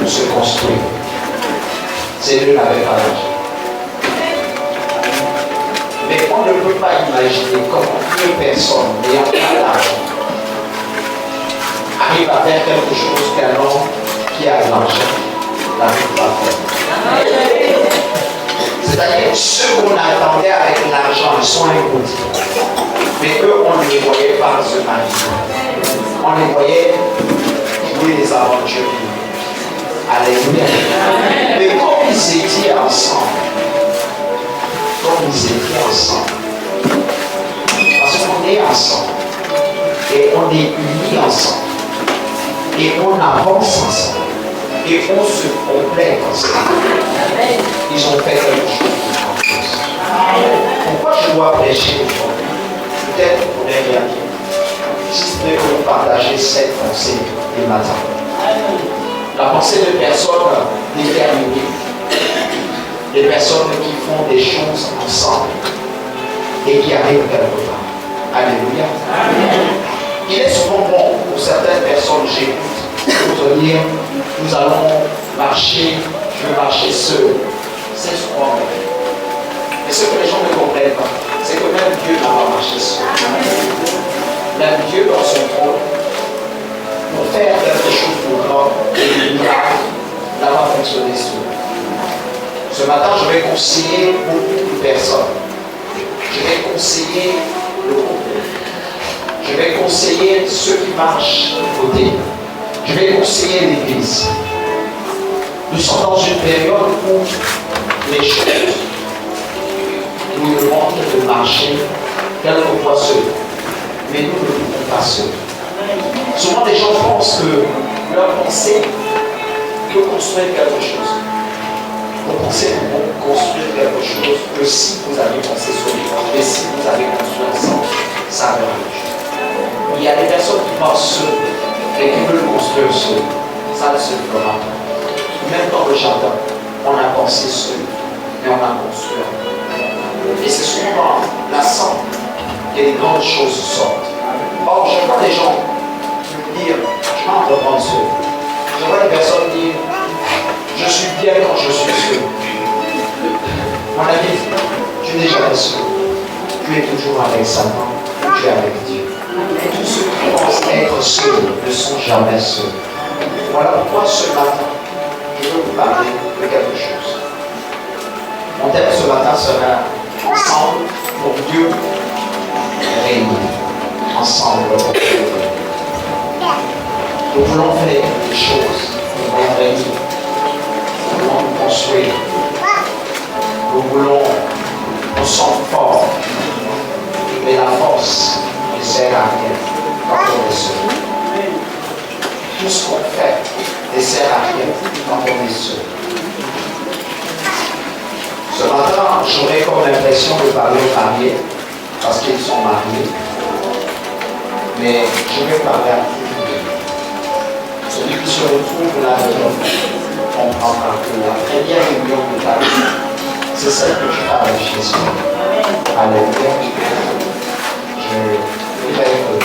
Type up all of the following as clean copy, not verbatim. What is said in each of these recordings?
se construire. Ces deux n'avaient pas l'argent. Mais on ne peut pas imaginer comment deux personnes n'ayant pas l'argent arrivent à faire quelque chose qu'un homme qui a de l'argent n'arrive pas à faire. C'est-à-dire ceux qu'on attendait avec l'argent, ils sont impossibles. Mais eux, on ne les voyait pas se marier. On les voyait jouer les aventures. Alléluia. Mais comme ils étaient ensemble, parce qu'on est ensemble, et on est unis ensemble, et on avance ensemble, et on se complète ensemble. Ils ont fait quelque chose de grandiose. Pourquoi je dois prêcher aujourd'hui? Peut-être vous pourrez rien dire, si ce n'est que vous partager cette pensée du matin. La pensée de personnes déterminées, des personnes qui font des choses ensemble et qui arrivent quelque part. Alléluia. Il est souvent bon pour certaines personnes, j'écoute, pour te dire, nous allons marcher, je vais marcher seul. C'est souvent vrai. Mais ce que les gens ne comprennent pas, c'est que même Dieu n'a pas marché seul. Même Dieu dans son trône, pour faire quelque chose pour l'homme et le miracle, n'a pas fonctionné seul. Ce matin, je vais conseiller beaucoup de personnes. Je vais conseiller le couple. Je vais conseiller ceux qui marchent côté. Je vais conseiller l'Église. Nous sommes dans une période où les choses nous demandent de marcher quelquefois seuls. Mais nous ne le pouvons pas seuls. Souvent, les gens pensent que leur pensée peut construire quelque chose. Vos pensées vont construire quelque chose que si vous avez pensé sur les gens, et si vous avez construit ensemble, ça va marcher. Il y a des personnes qui pensent seules et qui veulent construire seules. Ça ne se fera pas. Même dans le jardin, on a pensé seul, mais on a construit. Et c'est souvent l'ensemble que les grandes choses sortent. Or, je vois des gens dire, je vais entreprendre seul. Je vois des personnes dire, je suis bien quand je suis seul. Mon ami, tu n'es jamais seul. Tu es toujours avec Satan, tu es avec Dieu. Et tous ceux qui pensent être seuls ne sont jamais seuls. Voilà pourquoi ce matin, je veux vous parler de quelque chose. Mon thème ce matin sera ensemble pour Dieu réunir. Ensemble pour Dieu réunir. Nous voulons faire des choses, nous voulons réunir. Nous voulons nous construire. Nous voulons, nous sommes forts. Mais la force ne sert à rien quand on est seul. Tout ce qu'on fait ne sert à rien quand on est seul. Ce matin, j'aurais comme l'impression de parler aux mariés parce qu'ils sont mariés. Mais je vais parler à tout le monde. Celui qui se retrouve là-dedans comprendra que la première réunion de ta vie, c'est celle que tu as avec Jésus. Alléluia. Je voudrais que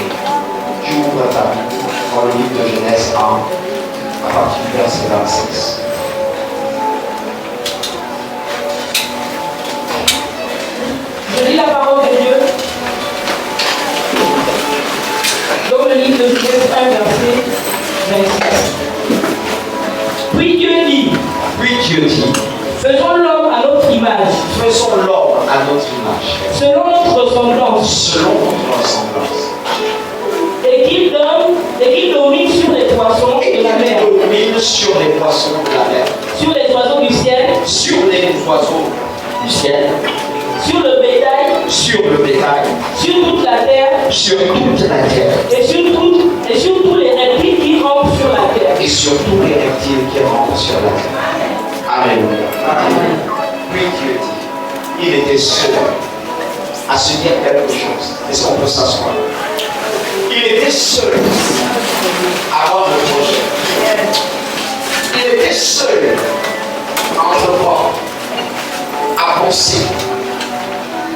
tu ouvres ta Bible dans le livre de Genèse 1, à partir du verset 26. Je lis la parole de Dieu dans le livre de Genèse 1, verset 26. Puis Dieu dit, faisons l'homme à notre image. Faisons l'homme à notre image. Selon notre ressemblance. Selon notre ressemblance. Et qu'il domine sur les poissons de la mer. Domine sur les poissons de la mer. Sur les oiseaux du ciel. Sur les oiseaux du ciel. Sur le bétail. Sur le bétail. Sur toute la terre. Sur toute la terre. Et sur tous les reptiles qui rampent sur la terre. Et sur tous les reptiles qui rampent sur la terre. Alléluia. Amen. Puis Dieu dit, il était seul à se dire quelque chose. Est-ce qu'on peut s'asseoir? Il était seul à avoir le projet. Il était seul à entreprendre, à penser.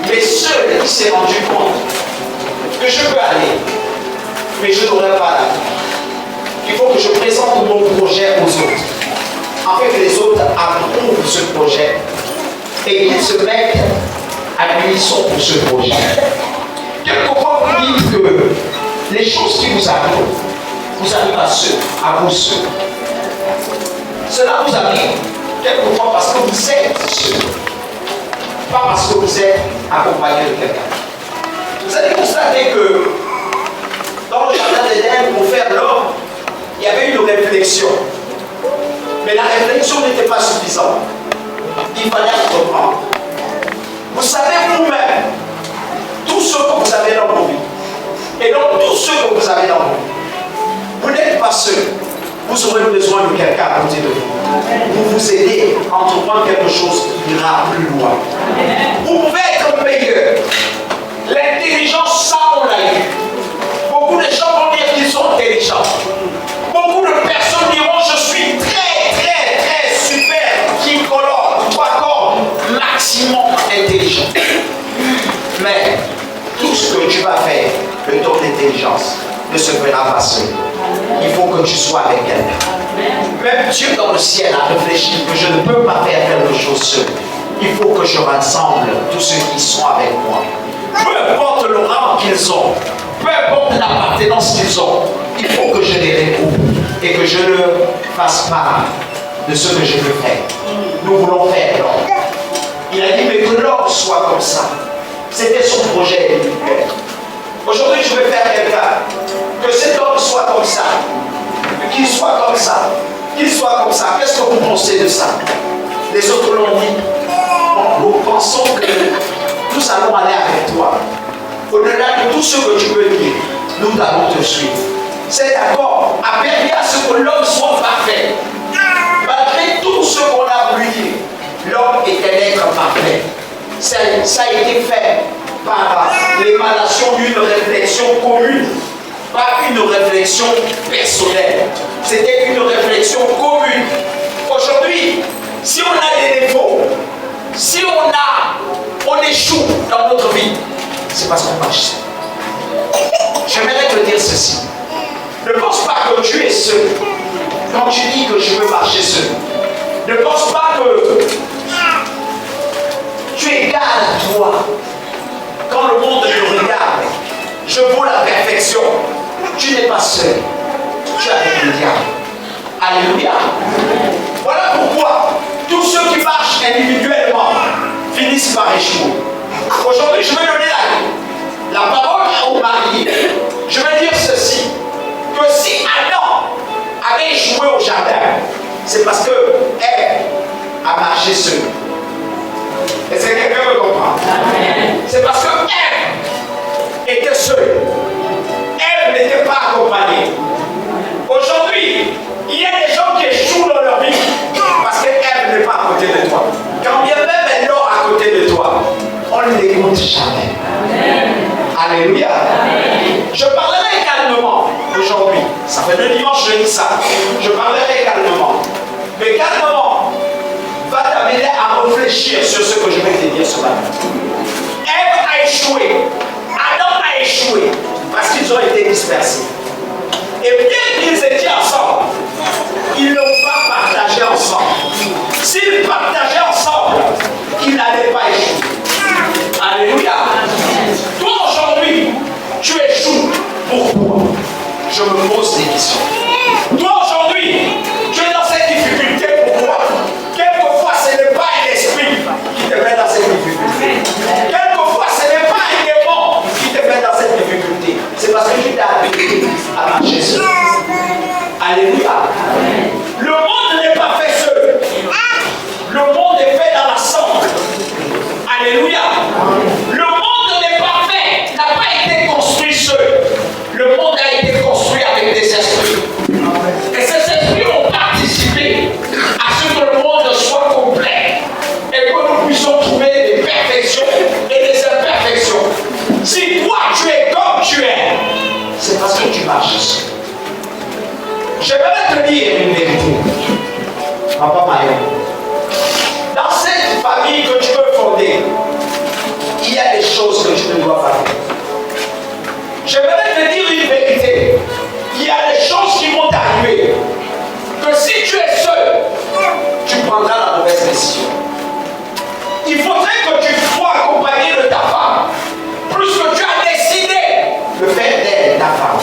Mais seul, il s'est rendu compte que je peux aller, mais je n'aurai pas l'avenir. Il faut que je présente mon projet aux autres. afin que les autres approuvent ce projet et qu'ils se mettent à l'unisson pour ce projet. Quelquefois, vous dites que les choses qui vous arrivent à ceux, à vous seuls. Cela vous arrive quelquefois parce que vous êtes seul, pas parce que vous êtes accompagné de quelqu'un. Vous allez constater que dans le jardin d'Éden, pour faire l'homme, il y avait une réflexion. Mais la réflexion n'était pas suffisante. Il fallait reprendre. Vous savez vous-même, tout ce que vous avez dans vos vies, et donc tout ce que vous avez dans vos vies, vous n'êtes pas seul. Vous aurez besoin de quelqu'un à côté de vous pour vous aider à entreprendre quelque chose qui ira plus loin. Vous pouvez être meilleur. L'intelligence, ça on l'a eu. Beaucoup de gens vont dire qu'ils sont intelligents. Beaucoup de personnes diront je suis très super, tricolore, 3 corps, maximum intelligent. Mais tout ce que tu vas faire, le don d'intelligence, ne se fera pas seul. Il faut que tu sois avec quelqu'un. Même Dieu dans le ciel a réfléchi que je ne peux pas faire quelque chose seul. Il faut que je rassemble tous ceux qui sont avec moi. Peu importe le rang qu'ils ont, peu importe l'appartenance qu'ils ont, il faut que je les regroupe et que je leur fasse part de ce que je veux faire. Nous voulons faire l'homme. Il a dit mais que l'homme soit comme ça. C'était son projet individuel. Aujourd'hui, je vais faire quelqu'un. Que cet homme soit comme ça. Qu'il soit comme ça. Qu'il soit comme ça. Qu'est-ce que vous pensez de ça? Les autres l'ont dit. Nous pensons que nous allons aller avec toi. Au-delà de tout ce que tu veux dire, nous allons te suivre. Cet accord a permis à ce que l'homme soit parfait. Malgré tout ce qu'on a voulu dire, l'homme était l'être parfait. Ça a été fait par l'émanation d'une réflexion commune, pas une réflexion personnelle. C'était une réflexion commune. Aujourd'hui, si on a des défauts, si on échoue dans notre vie, c'est parce qu'on marche seul. J'aimerais te dire ceci. Ne pense pas que tu es seul. Quand tu dis que je veux marcher seul, ne pense pas que tu es égal à toi. Quand le monde te regarde, je vaux la perfection. Tu n'es pas seul. Tu es avec le diable. Alléluia. Voilà pourquoi tous ceux qui marchent individuellement finissent par échouer. Aujourd'hui, je vais donner la parole aux mariés. Je vais dire ceci, que si Adam avait échoué au jardin, c'est parce que Ève a marché seule. Est-ce que quelqu'un me comprend? C'est parce que Ève était seule. Ève n'était pas accompagnée. Aujourd'hui, il y a des gens qui échouent dans leur vie parce qu'Ève n'est pas à côté de toi. Quand bien même elle dort à côté de toi, on ne l'écoute jamais. Alléluia. Je parlerai calmement aujourd'hui. Ça fait 2 dimanches que je dis ça. Je parlerai calmement. Mais calmement va t'amener à réfléchir sur ce que je vais te dire ce matin. Ève a échoué. Adam a échoué parce qu'ils ont été dispersés. Et bien qu'ils étaient ensemble, ils n'ont pas partagé ensemble. S'ils partageaient ensemble, ils n'allaient pas échouer. Alléluia. Toi aujourd'hui, tu échoues. Pourquoi? Je me pose des questions. Toi aujourd'hui, tu es dans cette difficulté. Pourquoi? Quelquefois, ce n'est pas un esprit qui te met dans cette difficulté. Quelquefois, ce n'est pas un démon qui te met dans cette difficulté. C'est parce que tu t'es habitué à marcher seul. Alléluia. Le monde n'est pas fait seul. Le monde est fait dans l'ensemble. Alléluia. Le monde n'est pas fait, n'a pas été construit seul. Le monde a été construit avec des esprits. Et ces esprits ont participé à ce que le monde soit complet et que nous puissions trouver des perfections et des imperfections. Si toi tu es comme tu es, c'est parce que tu marches seul. J'aimerais te dire une vérité. Papa Maillot. Dans cette famille que tu veux fonder, il y a des choses que tu ne dois pas faire. J'aimerais te dire une vérité. Il y a des choses qui vont t'arriver. Que si tu es seul, faudrait que tu sois accompagné de ta femme. Plus que tu as décidé de faire d'elle ta femme.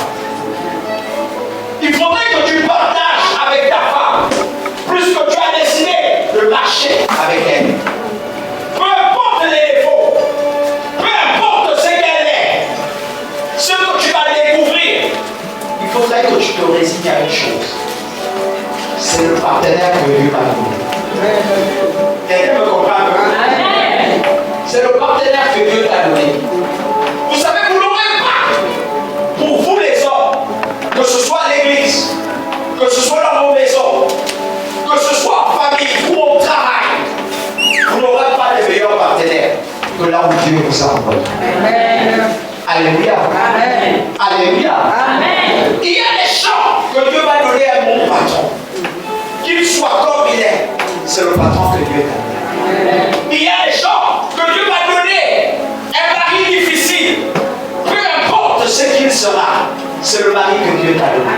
Il faudrait que tu partages avec ta femme. Plus que tu as décidé de marcher avec elle. Peu importe les défauts. Peu importe ce qu'elle est. Ce que tu vas découvrir. Il faudrait que tu te résignes à une chose. C'est le partenaire que Dieu m'a donné. Quelqu'un me comprend? C'est le partenaire que Dieu t'a donné. Vous savez, vous n'aurez pas, pour vous les hommes, que ce soit à l'église, que ce soit dans vos maisons, que ce soit en famille ou au travail, vous n'aurez pas les meilleurs partenaires que là où Dieu vous a envoyé. Alléluia. Amen. Alléluia. Amen. Il y a des gens que Dieu va donner à mon patron. Qu'il soit comme il est, c'est le patron que Dieu t'a donné. Il y a des gens que Dieu va donner un mari difficile. Peu importe ce qu'il sera, c'est le mari que Dieu t'a donné.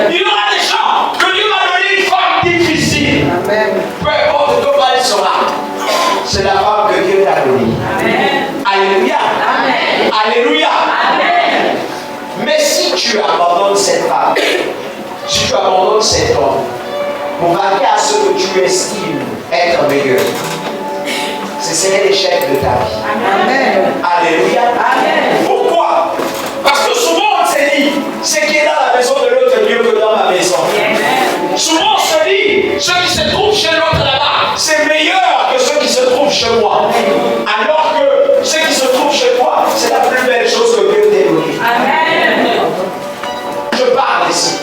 Il y aura des gens que Dieu va donner une femme difficile. Peu importe comment elle sera, c'est la femme que Dieu t'a donnée. Alléluia. Amen. Alléluia. Amen. Mais si tu abandonnes cette femme, si tu abandonnes cet homme, pour vaquer à ce que tu estimes être meilleur, ce serait l'échec de ta vie. Amen. Alléluia. Amen. Pourquoi? Parce que souvent on se dit, ce qui est dans la maison de l'autre est mieux que dans ma maison. Amen. Souvent on se dit, ce qui se trouve chez l'autre là-bas, c'est meilleur que ce qui se trouve chez moi. Alors que ce qui se trouve chez toi, c'est la plus belle chose que Dieu t'ait donnée. Amen. Je parle ici.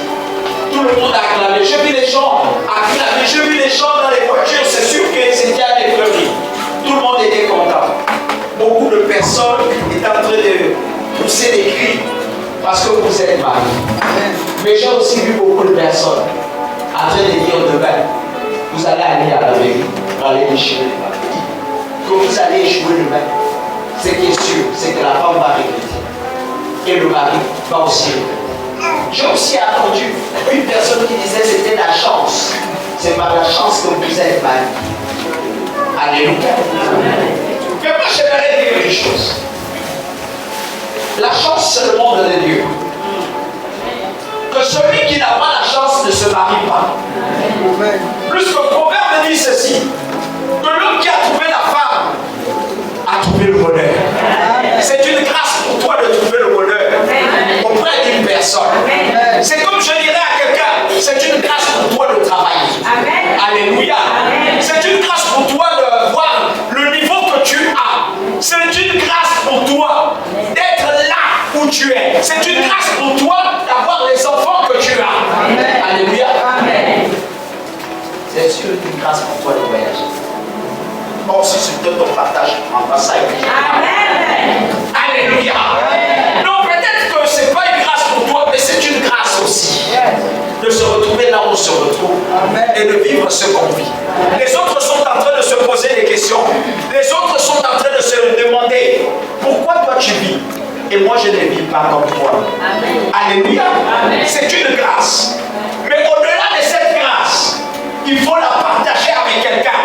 Tout le monde a acclamé. J'ai vu les gens acclamer. J'ai vu les gens dans les voitures. C'est sûr qu'ils étaient à des fleuris. Tout le monde était content. Beaucoup de personnes étaient en train de pousser des cris parce que vous êtes mariés. Mais j'ai aussi vu beaucoup de personnes en train de dire demain, vous allez aller à la mairie, vous allez déchirer les papiers. Que vous allez échouer demain. Ce qui est sûr, c'est que la femme va regretter. Et le mari va aussi regretter. J'ai aussi entendu une personne qui disait que c'était la chance. C'est par la chance que vous êtes mariés. Alléluia. Mais moi, j'aimerais dire une chose. La chance, c'est le monde de Dieu. Que celui qui n'a pas la chance ne se marie pas. Plus que le proverbe dit ceci. Que l'homme qui a trouvé la femme a trouvé le bonheur. C'est une grâce pour toi de trouver le bonheur auprès d'une personne. C'est comme je dirais à quelqu'un, c'est une grâce pour toi de travailler. Alléluia. C'est une grâce pour toi de voir le niveau que tu as. C'est une grâce pour toi d'être là où tu es. C'est une grâce pour toi d'avoir les enfants que tu as. Alléluia. C'est sûr une grâce pour toi de voyager. Bon, si c'est peut-être ton partage en passant. Amen. Alléluia. Non, peut-être que ce n'est pas une grâce pour toi, mais c'est une grâce aussi. De se retrouver là où on se retrouve. Et de vivre ce qu'on vit. Les autres sont en train de se poser des questions. Les autres sont en train de se demander pourquoi toi tu vis et moi je ne vis pas comme toi. Alléluia. C'est une grâce. Mais au-delà de cette grâce, il faut la partager avec quelqu'un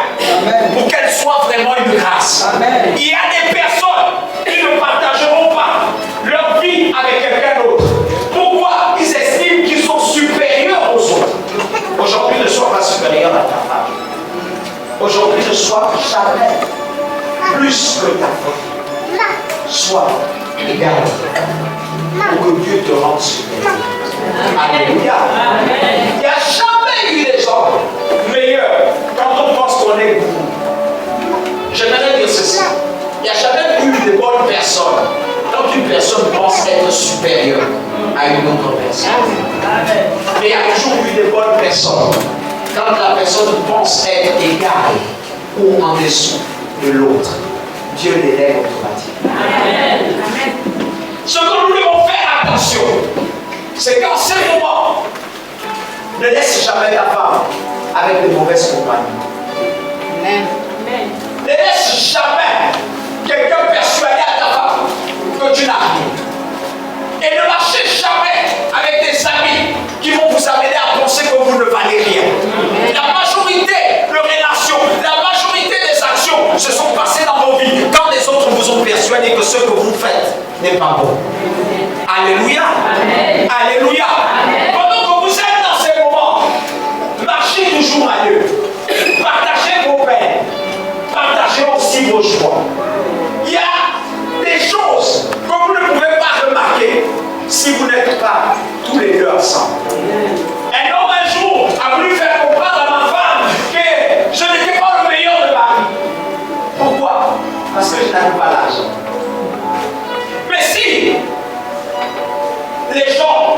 pour qu'elle soit vraiment une grâce. Amen. Il y a des personnes qui ne partageront pas leur vie avec quelqu'un d'autre. Pourquoi? Ils estiment qu'ils sont supérieurs aux autres. Aujourd'hui, ne sois pas supérieur à ta femme. Aujourd'hui, ne sois jamais plus que ta femme. Sois égal pour que Dieu te rende supérieur. Alléluia. Il n'y a jamais eu des gens meilleurs quand on pense qu'on est beaucoup. J'aimerais dire ceci. Il n'y a jamais eu de bonnes personnes quand une personne pense être supérieure à une autre personne. Mais il y a toujours eu de bonnes personnes quand la personne pense être égale ou en dessous de l'autre. Dieu l'élève automatiquement. Ce que nous devons faire attention, c'est qu'en ce moment, ne laisse jamais ta femme avec de mauvaises compagnies. Ne laisse jamais quelqu'un persuader à ta femme que tu n'as rien. Et ne marchez jamais avec des amis qui vont vous amener à penser que vous ne valez rien. La majorité de relations, la majorité des actions se sont passées dans n'est pas bon. Alléluia. Amen. Alléluia. Amen. Pendant que vous êtes dans ces moments, marchez toujours à Dieu. Partagez vos peines. Partagez aussi vos joies. Il y a des choses que vous ne pouvez pas remarquer si vous n'êtes pas tous les deux ensemble. Un homme un jour a voulu faire comprendre à ma femme que je n'étais pas le meilleur de mari. Pourquoi? Parce que je n'avais pas l'argent. Mais si les gens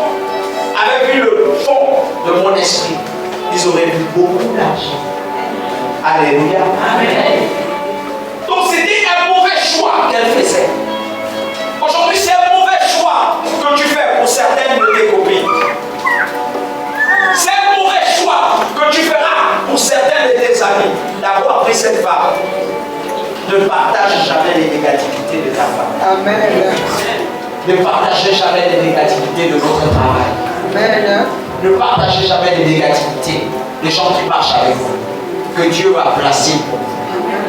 avaient vu le fond de mon esprit, ils auraient vu beaucoup d'argent. Alléluia. Amen. Donc c'était un mauvais choix qu'elle faisait. Aujourd'hui, c'est un mauvais choix que tu fais pour certaines de tes copines. C'est un mauvais choix que tu feras pour certains de tes amis d'avoir pris cette femme. Ne partage jamais les négativités de ta femme. Amen. Ne partagez jamais les négativités de votre travail. Amen. Ne partagez jamais les négativités des gens qui marchent avec vous, que Dieu a placés pour vous.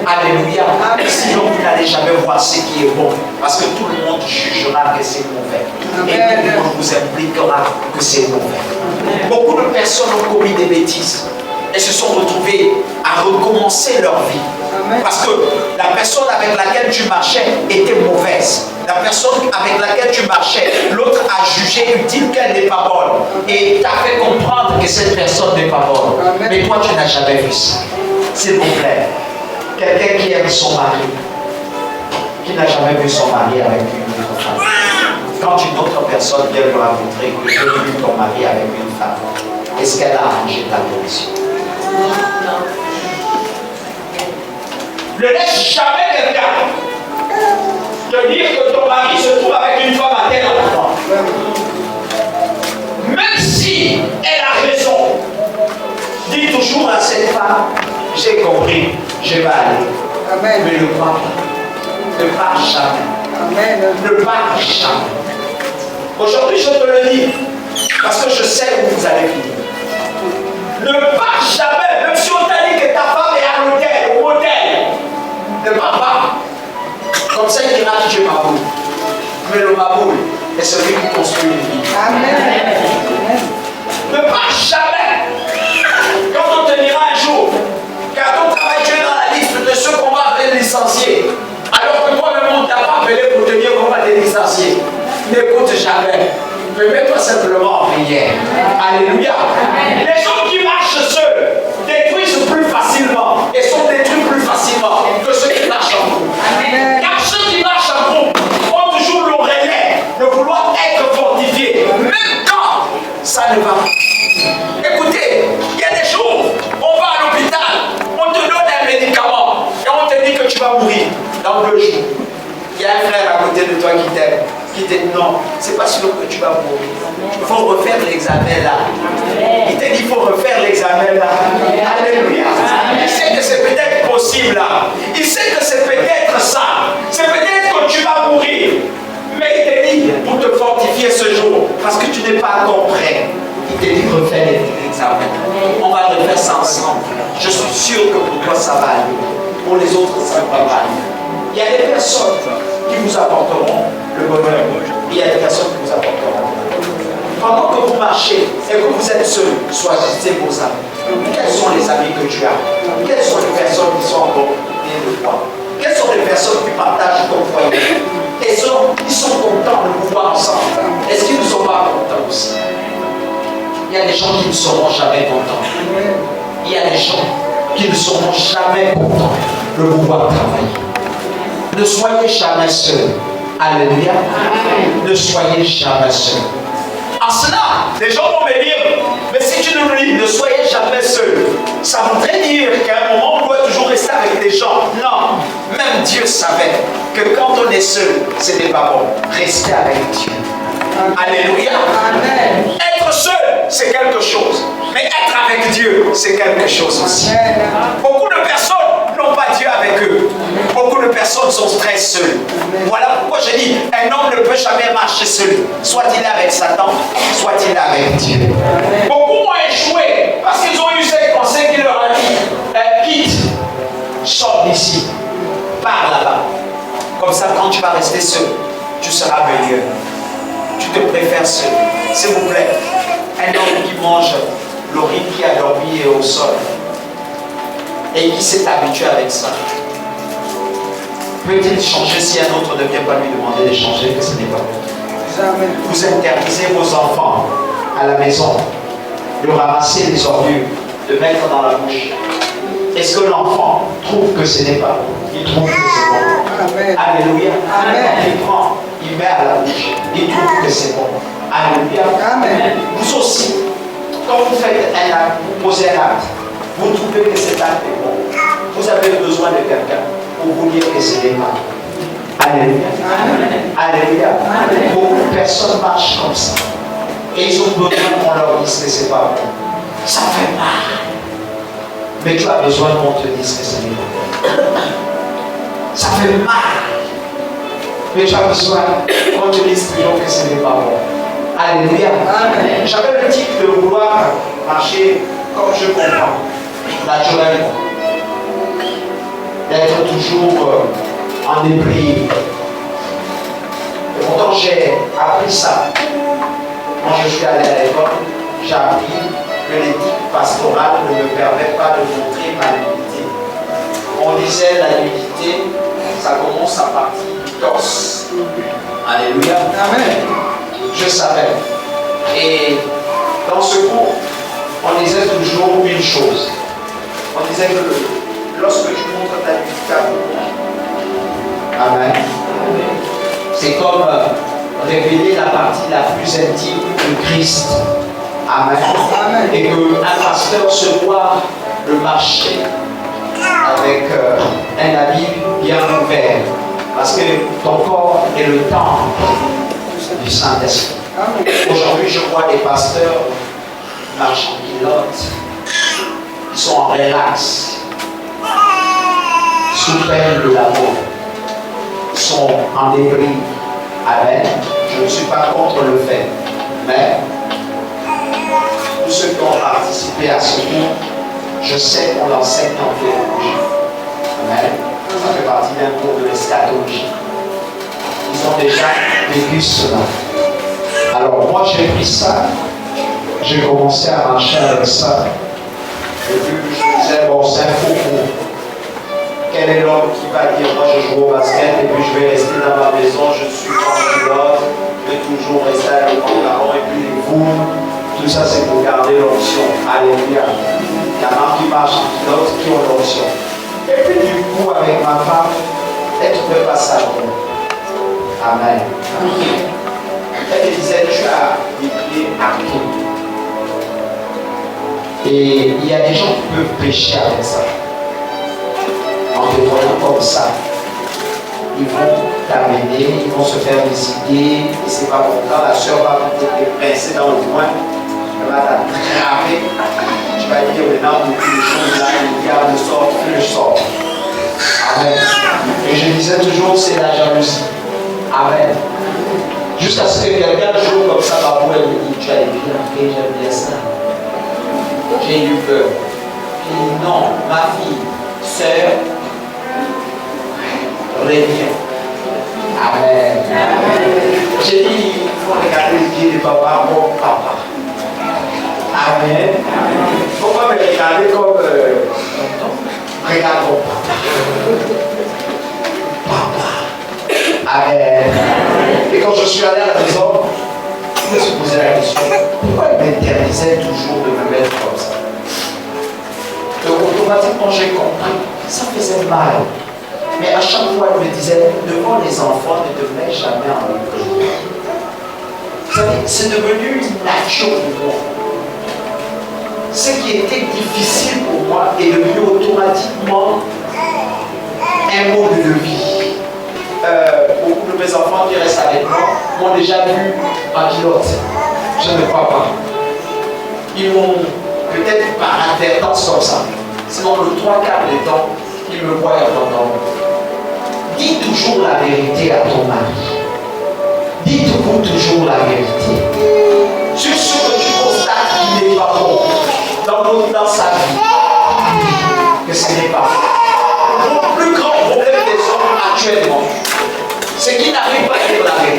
Alléluia. Sinon, vous n'allez jamais voir ce qui est bon, parce que tout le monde jugera que c'est mauvais. Et tout le monde vous impliquera que c'est mauvais. Beaucoup de personnes ont commis des bêtises et se sont retrouvées à recommencer leur vie. Parce que la personne avec laquelle tu marchais était mauvaise. La personne avec laquelle tu marchais, l'autre a jugé utile qu'elle n'est pas bonne. Et t'a fait comprendre que cette personne n'est pas bonne. Mais toi, tu n'as jamais vu ça. S'il vous plaît, quelqu'un qui aime son mari, qui n'a jamais vu son mari avec une autre femme. Quand une autre personne vient vous rencontrer, que tu as vu ton mari avec une femme, est-ce qu'elle a arrangé ta position? Ne laisse jamais quelqu'un te dire que ton mari se trouve avec une femme à tel endroit. Même si elle a raison, dis toujours à cette femme, j'ai compris, je vais aller. Amen. Mais ne pars pas. Ne pars jamais. Amen. Ne pars jamais. Aujourd'hui, je te le dis, parce que je sais où vous allez finir. Ne pars jamais, même si on t'a dit que ta femme est à l'hôtel, au motel. Ne pars pas. Comme ça, il dira que tu es maboule. Mais le maboule est celui qui construit une vie. Amen. Ne pars jamais. Quand on te dira un jour, car ton travail, tu es dans la liste de ceux qu'on va appeler licenciés, alors que toi-même, on ne t'a pas appelé pour te dire qu'on va te licencier. N'écoute jamais. Mais mets-toi simplement en prière. Alléluia. Les gens qui marchent seuls détruisent plus facilement et sont détruits plus facilement que ceux qui marchent en groupe. Car ceux qui marchent en groupe ont toujours le relais de vouloir être fortifiés, même quand ça ne va pas. Écoutez, il y a des jours, on va à l'hôpital, on te donne un médicament et on te dit que tu vas mourir dans 2 jours. Il y a un frère à côté de toi qui t'aime, qui te dit non, c'est pas sûr que tu vas mourir. Il faut refaire l'examen là. Il te dit il faut refaire l'examen là. Alléluia. Il sait que c'est peut-être possible là. Il sait que c'est peut-être ça. C'est peut-être que tu vas mourir. Mais il te dit pour te fortifier ce jour, parce que tu n'es pas encore prêt. Il te dit refais l'examen. On va refaire ça ensemble. Je suis sûr que pour toi ça va aller. Pour les autres ça ne va pas aller. Il y a des personnes qui vous apporteront le bonheur. Il y a des personnes qui vous apporteront. Pendant que vous marchez et que vous êtes seul, choisissez vos amis. Quels sont les amis que tu as? Quelles sont les personnes qui sont en communauté de toi? Quelles sont les personnes qui partagent ton foyer? Et ils sont contents de vous voir ensemble. Est-ce qu'ils ne sont pas contents aussi? Il y a des gens qui ne seront jamais contents. Il y a des gens qui ne seront jamais contents de vous voir travailler. Ne soyez jamais seul. Alléluia. Ne soyez jamais seul. En cela, les gens vont me dire, mais si tu nous dis, ne soyez jamais seul, ça voudrait dire qu'à un moment, on doit toujours rester avec des gens. Non. Même Dieu savait que quand on est seul, ce n'est pas bon. Restez avec Dieu. Alléluia. Amen. Être seul, c'est quelque chose. Mais être avec Dieu, c'est quelque chose aussi. Beaucoup de personnes n'ont pas Dieu avec eux. Beaucoup de personnes sont très seules. Voilà pourquoi je dis, un homme ne peut jamais marcher seul. Soit il est avec Satan, soit il est avec Dieu. Beaucoup ont échoué parce qu'ils ont eu ces conseils qui leur a dit, quitte, sors d'ici, pars là-bas. Comme ça, quand tu vas rester seul, tu seras meilleur. Tu te préfères seul. S'il vous plaît, un homme qui mange l'orine qui a dormi au sol et qui s'est habitué avec ça, peut-il changer si un autre ne vient pas lui demander de changer, que ce n'est pas bon? Vous interdisez vos enfants à la maison de ramasser les ordures, de mettre dans la bouche. Est-ce que l'enfant trouve que ce n'est pas bon? Il trouve que c'est bon. Amen. Alléluia. Amen. Il prend, il met à la bouche, il trouve que c'est bon. Alléluia. Amen. Vous aussi, quand vous faites un acte, vous posez un acte, vous trouvez que cet acte est bon. Vous avez besoin de quelqu'un pour vous dire que ce n'est pas bon. Alléluia. Amen. Alléluia. Amen. Beaucoup de personnes marchent comme ça. Et ils ont besoin qu'on leur dise que ce n'est pas bon. Ça fait mal. Mais tu as besoin qu'on te dise que ce n'est pas bon. Ça fait mal. Mais tu as besoin qu'on te dise toujours que ce n'est pas bon. Alléluia. Amen. J'avais le type de vouloir marcher comme je comprends, naturellement. D'être toujours en débris. Et pourtant, j'ai appris ça. Quand je suis allé à l'école, j'ai appris que l'éthique pastorale ne me permet pas de montrer ma nudité. On disait la nudité, ça commence à partir du torse. Alléluia. Amen. Je savais. Et dans ce cours, on disait toujours une chose. On disait que lorsque tu montres ta nudité à tout le monde, Amen. C'est comme révéler la partie la plus intime de Christ. Amen. Amen. Et qu'un pasteur se doit de marcher avec un habit bien ouvert. Parce que ton corps est le temple du Saint-Esprit. Aujourd'hui, je vois des pasteurs qui marchent en pilote. Ils sont en relax. Sous peine de la mort. Ils sont en débris. Amen. Je ne suis pas contre le fait. Mais tous ceux qui ont participé à ce cours, je sais qu'on l'enseigne en théologie. Amen. Ça fait partie d'un cours de l'eschatologie. Ils ont déjà vécu cela. Alors moi j'ai pris ça, j'ai commencé à marcher avec ça. Et puis je me disais, bon c'est un faux cours. Quel est l'homme qui va dire, moi je joue au basket et puis je vais rester dans ma maison, je suis en pilote, je vais toujours rester avec mon pantalon et puis les fous. Tout ça c'est pour garder l'option. Alléluia. Il y en a qui marchent en pilote qui ont l'option. Et puis du coup avec ma femme, elle ne trouvait pas ça bon. Amen. Elle me disait, tu as des pieds à tout. Et il y a des gens qui peuvent pécher avec ça. En te voyant comme ça, ils vont t'amener, ils vont se faire des idées, et c'est pas bon. Quand la soeur va te pincer dans le coin, elle va t'attraper, tu vas dire maintenant, toutes les choses là, le diable sort, que je sors. Amen. Et je disais toujours, c'est la jalousie. Amen. Jusqu'à ce que quelqu'un joue comme ça, ma poule me dit, tu as les pieds en fait, j'aime bien ça. J'ai eu peur. J'ai dit, non, ma fille, sœur, reviens. Amen. J'ai dit, il faut regarder les pieds de papa, mon papa. Amen. Il ne faut pas me regarder comme regarde ton papa. Amen. Et quand je suis allé à la maison, je me suis posé la question, pourquoi il m'interdisait toujours de me mettre comme ça? Donc automatiquement j'ai compris, ça faisait mal. Mais à chaque fois, elle me disait, devant les enfants, ne te mets jamais en hypocrisie. Vous savez, c'est devenu une nature pour moi. Ce qui était difficile pour moi est devenu automatiquement un mode de vie. Beaucoup de mes enfants qui restent avec moi m'ont déjà vu en pilote. Je ne crois pas. Ils m'ont peut-être par inadvertance comme ça. Sinon, le 3/4 des temps, ils me voient en pantalon. Dis toujours la vérité à ton mari. Dites-vous toujours la vérité. Sur ce que tu constates qu'il n'est pas bon dans sa vie, que ce n'est pas bon. Le plus grand problème des hommes actuellement, c'est qu'ils n'arrivent pas à dire la vérité.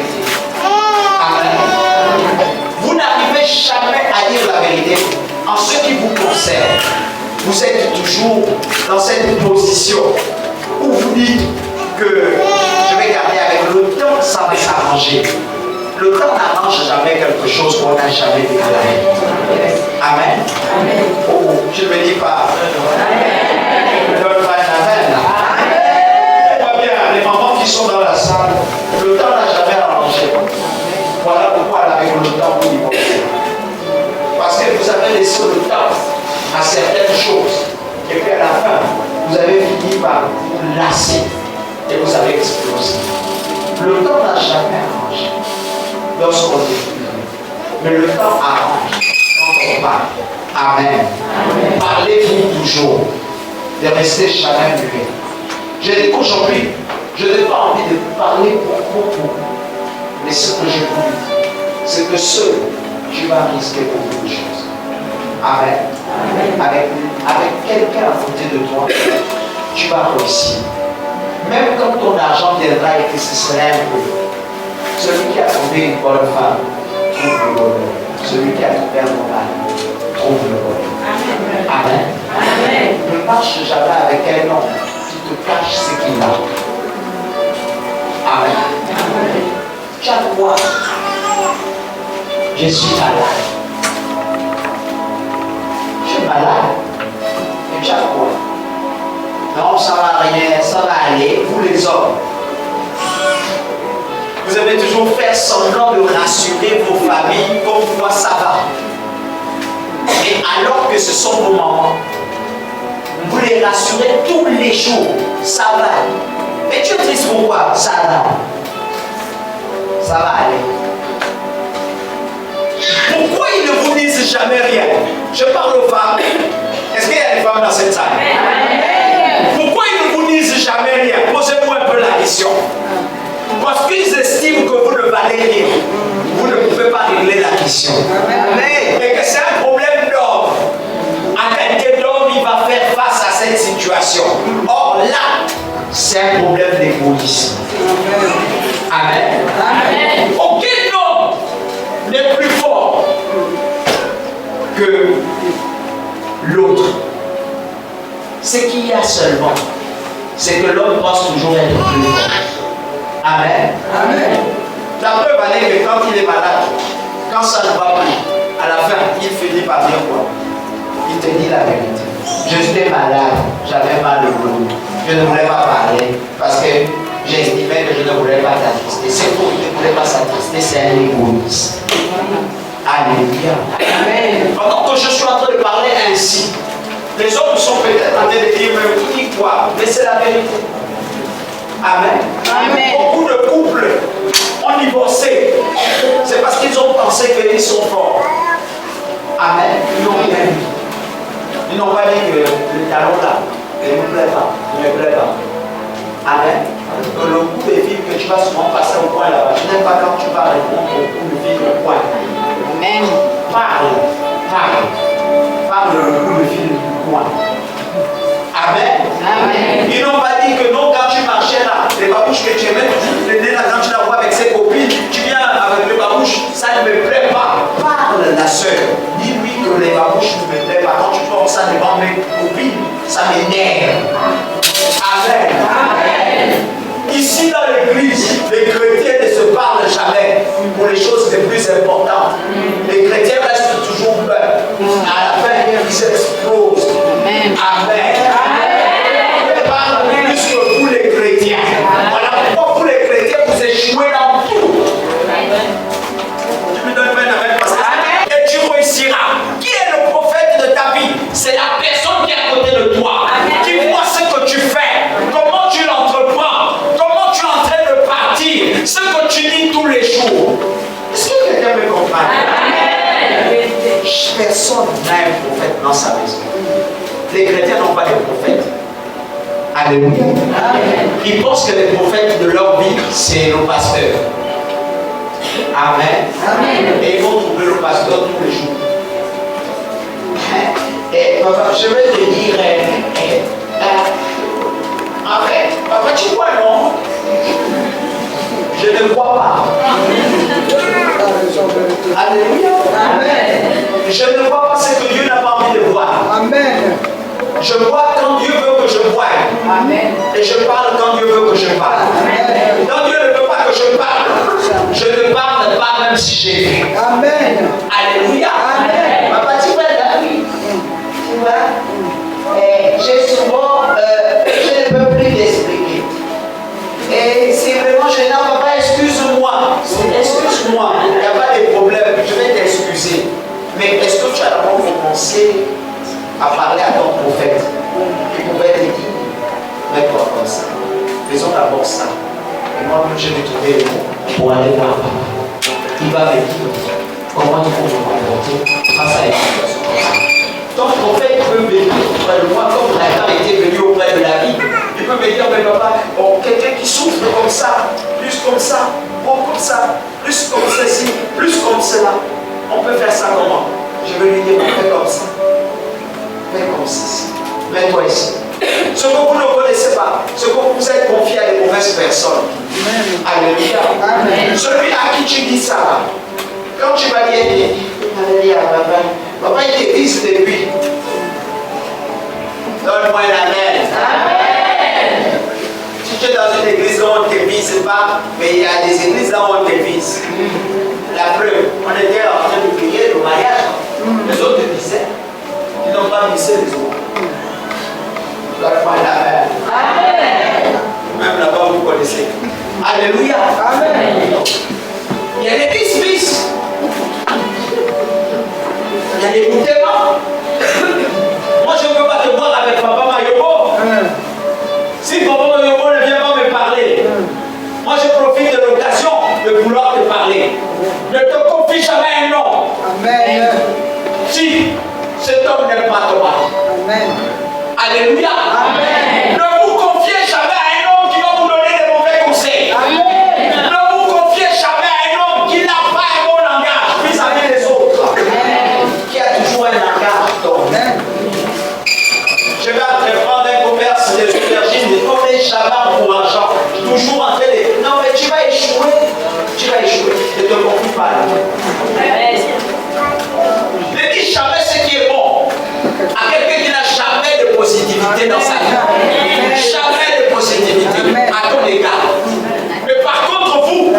dans cette position où vous dites que je vais garder avec le temps, ça va s'arranger. Le temps n'arrange jamais quelque chose qu'on n'a jamais déclaré. Amen. Oh, je ne me dis pas. Je donne pas un amen. Pas bien, les mamans qui sont dans la salle, le temps n'a jamais arrangé. Voilà pourquoi avec le temps vous divorcez. Parce que vous avez laissé le temps à certaines choses. Et puis à la fin, vous avez fini par vous lasser. Et vous avez explosé. Le temps n'a jamais arrangé. Lorsqu'on est mais le temps arrange quand on parle. Amen. Parlez-vous toujours. Ne restez jamais muet. Je dis qu'aujourd'hui, je n'ai pas envie de vous parler pour beaucoup. Mais ce que je vous dis, c'est que seul, tu vas risquer beaucoup de choses. Amen. Avec quelqu'un à côté de toi, tu vas réussir. Même quand ton argent viendra et que ce serait un peu. Celui qui a trouvé une bonne femme, trouve le bonheur. Celui qui a trouvé un bon mari, trouve le bonheur. Amen. Ne marche jamais avec un homme qui te cache ce qu'il a. Amen. Tu as quoi? Je suis malade. Je suis malade. Et tu as quoi? Non, ça va rien, ça va aller. Vous les hommes, vous avez toujours fait semblant de rassurer vos familles comme quoi ça va. Et alors que ce sont vos mamans, vous les rassurez tous les jours. Ça va. Mais tu es triste pourquoi? Ça va. Ça va aller. Pourquoi ils ne vous disent jamais rien? Je parle aux femmes. Est-ce qu'il y a des femmes dans cette salle? Pourquoi ils ne vous disent jamais rien? Posez-vous un peu la question. Parce qu'ils estiment que vous ne valez rien. Vous ne pouvez pas régler la question. Et que c'est un problème d'homme. En qualité d'homme, il va faire face à cette situation. Or là, c'est un problème d'égoïsme. Amen. Aucun homme n'est plus fort que l'autre. Ce qu'il y a seulement, c'est que l'homme pense toujours être plus fort. Amen. La preuve en est que quand il est malade, quand ça ne va plus, à la fin, il finit par dire quoi? Il te dit la vérité. J'étais malade, j'avais mal au dos. Je ne voulais pas parler parce que j'estimais que je ne voulais pas t'attrister. C'est pour qu'il ne voulait pas s'attrister, c'est un égoïste. Alléluia. Pendant que je suis en train de parler ainsi, les hommes sont peut-être en train de dire, mais vous dites quoi? Mais c'est la vérité. Amen. Beaucoup de couples ont divorcé. C'est parce qu'ils ont pensé qu'ils sont forts. Amen. Ils n'ont rien dit. Ils n'ont pas dit que le talon là ne me plaît pas. Ne me plaît pas. Amen. Que le coup de fil que tu vas souvent passer au coin là-bas. Je n'aime pas quand tu vas répondre au coup de fil au coin. Amen. Parle le coup de fil du coin. Amen. Ils n'ont pas dit que non, quand tu marchais là, les babouches que tu aimais, le nez là, quand tu la vois avec ses copines, tu viens avec les babouches, ça ne me plaît pas. Parle la soeur. Dis-lui que les babouches ne me plaisent pas. Quand tu portes ça devant mes copines, ça m'énerve. Amen. Ici dans l'église, les chrétiens ne se parlent jamais pour les choses les plus importantes. Les chrétiens restent toujours beurs. À la fin, ils s'explosent. Amen. On parle plus que vous les chrétiens. Voilà pourquoi vous les chrétiens, vous échouez dans tout. Tu me donnes un amen parce que et tu réussiras. Qui est le prophète de ta vie? C'est la personne qui est à côté de toi. Qui voit ce que tu fais. Comment tu l'entreprends. Comment tu es en train de partir. Ce que tu dis tous les jours. Est-ce que quelqu'un me comprend? Personne n'a un prophète dans sa maison. Les chrétiens n'ont pas de prophètes. Alléluia. Ils pensent que les prophètes de leur vie, c'est nos pasteurs. Amen. Et ils vont trouver le pasteur tous les jours. Et je vais te dire, après, papa, tu vois, non? Je ne crois pas. Alléluia. Je ne vois pas ce que Dieu n'a pas envie de voir. Je vois quand Dieu veut que Amen. Et je parle quand Dieu veut que je parle. Quand Dieu ne veut pas que je parle, je ne parle pas même si j'ai vu. Amen. Alléluia. Amen. Papa, tu vois là, oui. Tu vois, j'ai souvent, je ne peux plus l'expliquer. Et c'est vraiment gênant, papa, excuse-moi. Excuse-moi, il n'y a pas de problème, je vais t'excuser. Mais est-ce que tu as d'abord commencé à parler à ton prophète qui pouvait te dire, mets-toi comme ça. Faisons d'abord ça. Et moi, je vais trouver le mot pour aller voir papa. Il va me dire comment il faut me comporter face à une situation comme ça. Ton prophète peut venir auprès de moi comme Nathan était venu auprès de la Bible. Il peut me dire, mais papa, oh, quelqu'un qui souffre comme ça, plus comme ça, oh, comme ça, plus comme ceci, plus comme cela. On peut faire ça comment? Je vais lui dire, fais comme ça. Fais comme ceci. Mets-toi ici. Ce que vous ne connaissez pas, ce que vous êtes confié à des mauvaises personnes. Alléluia. Amen. Celui à qui tu dis ça, quand tu vas dire, alléluia, papa, papa il te dit depuis. Donne-moi un amen. Amen. Si tu es dans une église où on ne te vise pas, mais il y a des églises là où on te vise. La preuve, on était en train de prier le mariage. Les autres te disaient, ils n'ont pas visé les autres. Donne-moi un amen. Amen. Même là-bas, vous connaissez. Alléluia. Amen. Il y a des bis. Il y a des goûtements. Moi, je ne peux pas te voir avec Papa Mayobo. Si Papa Mayobo ne vient pas me parler, moi, je profite de l'occasion de vouloir te parler. Ne te confie jamais un nom. Amen. Si cet homme n'est pas toi. Amen. Alléluia. Amen. Ne vous confiez jamais à un homme qui va vous donner des mauvais conseils. Amen. Ne vous confiez jamais à un homme qui n'a pas un bon langage vis-à-vis des autres. Amen. Qui a toujours un langage d'homme. Je vais entreprendre un commerce de l'énergie, mais on n'est jamais encourageant. Toujours en train de... Non, mais tu vas échouer. Tu vas échouer. Ne te confie pas. Ne dis jamais ce qui est bon à quelqu'un qui n'a jamais de positivité dans sa vie. Jamais de positivité à ton égard. Mais par contre, vous,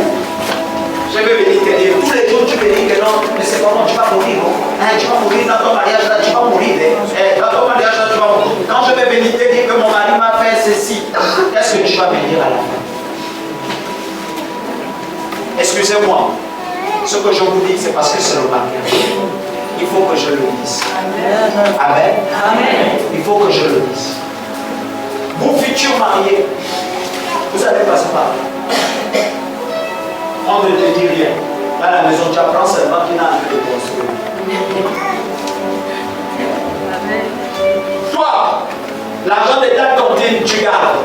je vais venir te dire, tous les jours tu me dis que non, mais c'est comment tu vas mourir, non? Tu vas mourir dans ton mariage là, tu vas mourir. Dans ton mariage là, tu vas mourir. Quand je vais venir te dire que mon mari m'a fait ceci, qu'est-ce que tu vas me dire à la fin? Excusez-moi, ce que je vous dis, c'est parce que c'est le mariage. Il faut que je le dise. Amen. Amen. Il faut que je le dise. Vous futurs mariés, vous allez passer par là. On ne te dit rien. Dans la maison, tu apprends seulement qu'il a envie de construire. Toi, l'argent de ta tontine, tu gardes.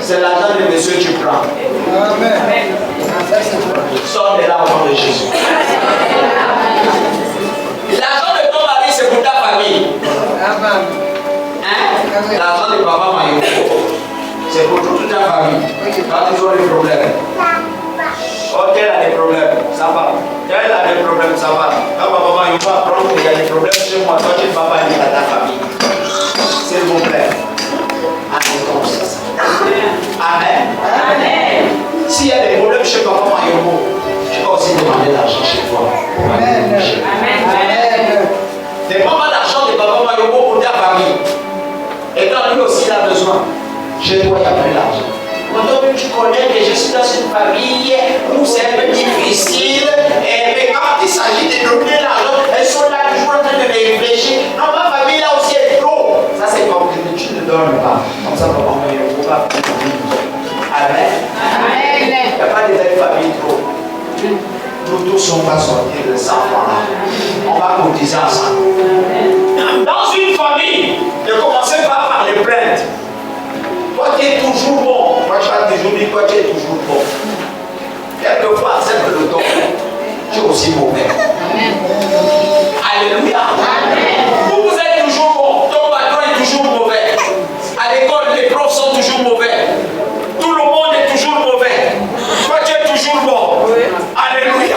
C'est l'argent de monsieur, tu prends. Amen. Sors de là au nom de Jésus. L'argent de ton mari, c'est pour ta famille. Hein? L'argent de papa Mayobo, c'est pour toute ta famille. Quand ils ont des problèmes. Oh, quel a des problèmes? Ça va. Quel a des problèmes? Ça va. Quand papa Mayobo apprend qu'il y a des problèmes chez moi, toi tu ne vas pas dire à ta famille. S'il vous plaît. Amen. Amen. S'il y a des problèmes chez papa Mayobo, tu vas aussi demander l'argent chez toi. Amen. Amen. Dépends pas l'argent de papa Mayobo pour ta famille. Et quand lui aussi il a besoin, chez toi il n'y a plus l'argent. Quand tu connais que je suis dans une famille où c'est un peu difficile, mais quand il s'agit de donner l'argent, elles sont là toujours en train de réfléchir. Non, ma famille là aussi est trop. Ça c'est comme que tu ne donnes pas. Comme ça, papa Mayobo va faire ta vie. Amen. Amen. Il n'y a pas de belle famille trop. Nous tous, on va sortir de ces enfants-là. On va cotiser ensemble. Dans une famille, ne commencez pas par les plaintes. Toi, tu es toujours bon. Moi, je vais toujours dire, toi, tu es toujours bon. Quelquefois, accepte le don. Tu es aussi mauvais. Alléluia. Vous êtes toujours bon. Ton patron est toujours mauvais. À l'école, les profs sont toujours mauvais. Tout le monde est toujours mauvais. Toi, tu es toujours bon. Alléluia.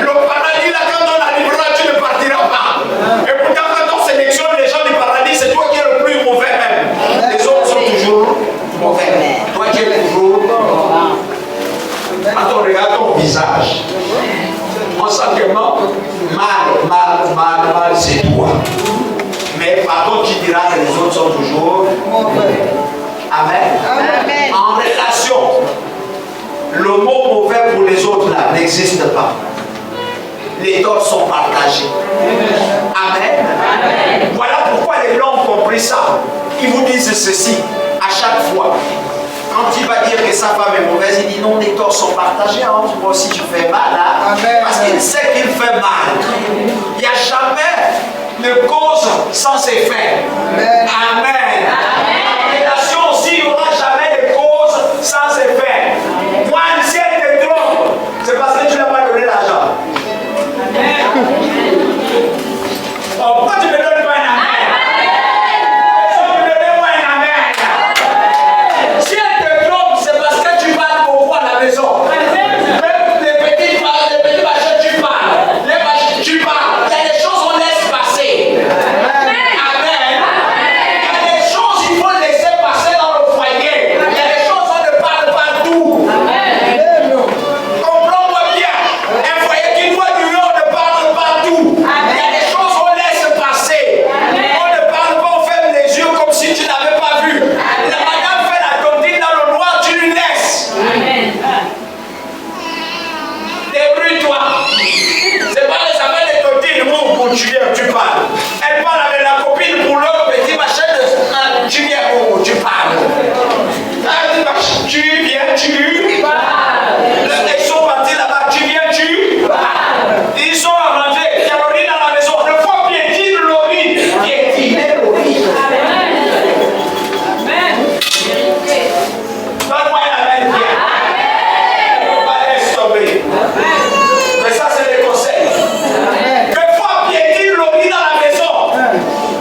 Le paradis, là, quand on arrivera, tu ne partiras pas. Et pourtant, quand on sélectionne les gens du paradis, c'est toi qui es le plus mauvais même. Les autres sont Le mot mauvais pour les autres là n'existe pas. Les torts sont partagés. Amen. Amen. Voilà pourquoi les blancs ont compris ça. Ils vous disent ceci à chaque fois. Quand il va dire que sa femme est mauvaise, il dit non, les torts sont partagés. Hein. Moi aussi, tu fais mal. Hein? Parce qu'il sait qu'il fait mal. Il n'y a jamais de cause sans effet. Amen. Amen. En relation aussi, il n'y aura jamais de cause sans effet. Moi, si elle te trompe, c'est parce que tu n'as pas donné l'argent. Oh, pourquoi tu me donnes pas un amen? Tu parles. Elle parle avec la copine pour l'autre petit machin de tu viens où tu parles. Tu viens, tu parles. Ils sont partis là-bas, tu viens, tu parles. Ils sont à manger, il y a l'orine dans la maison. Le fois piétine l'orine. Piétiner l'orine. Amen. Donne-moi un amen bien. Amen. On va laisser tomber. Mais ça c'est les conseils.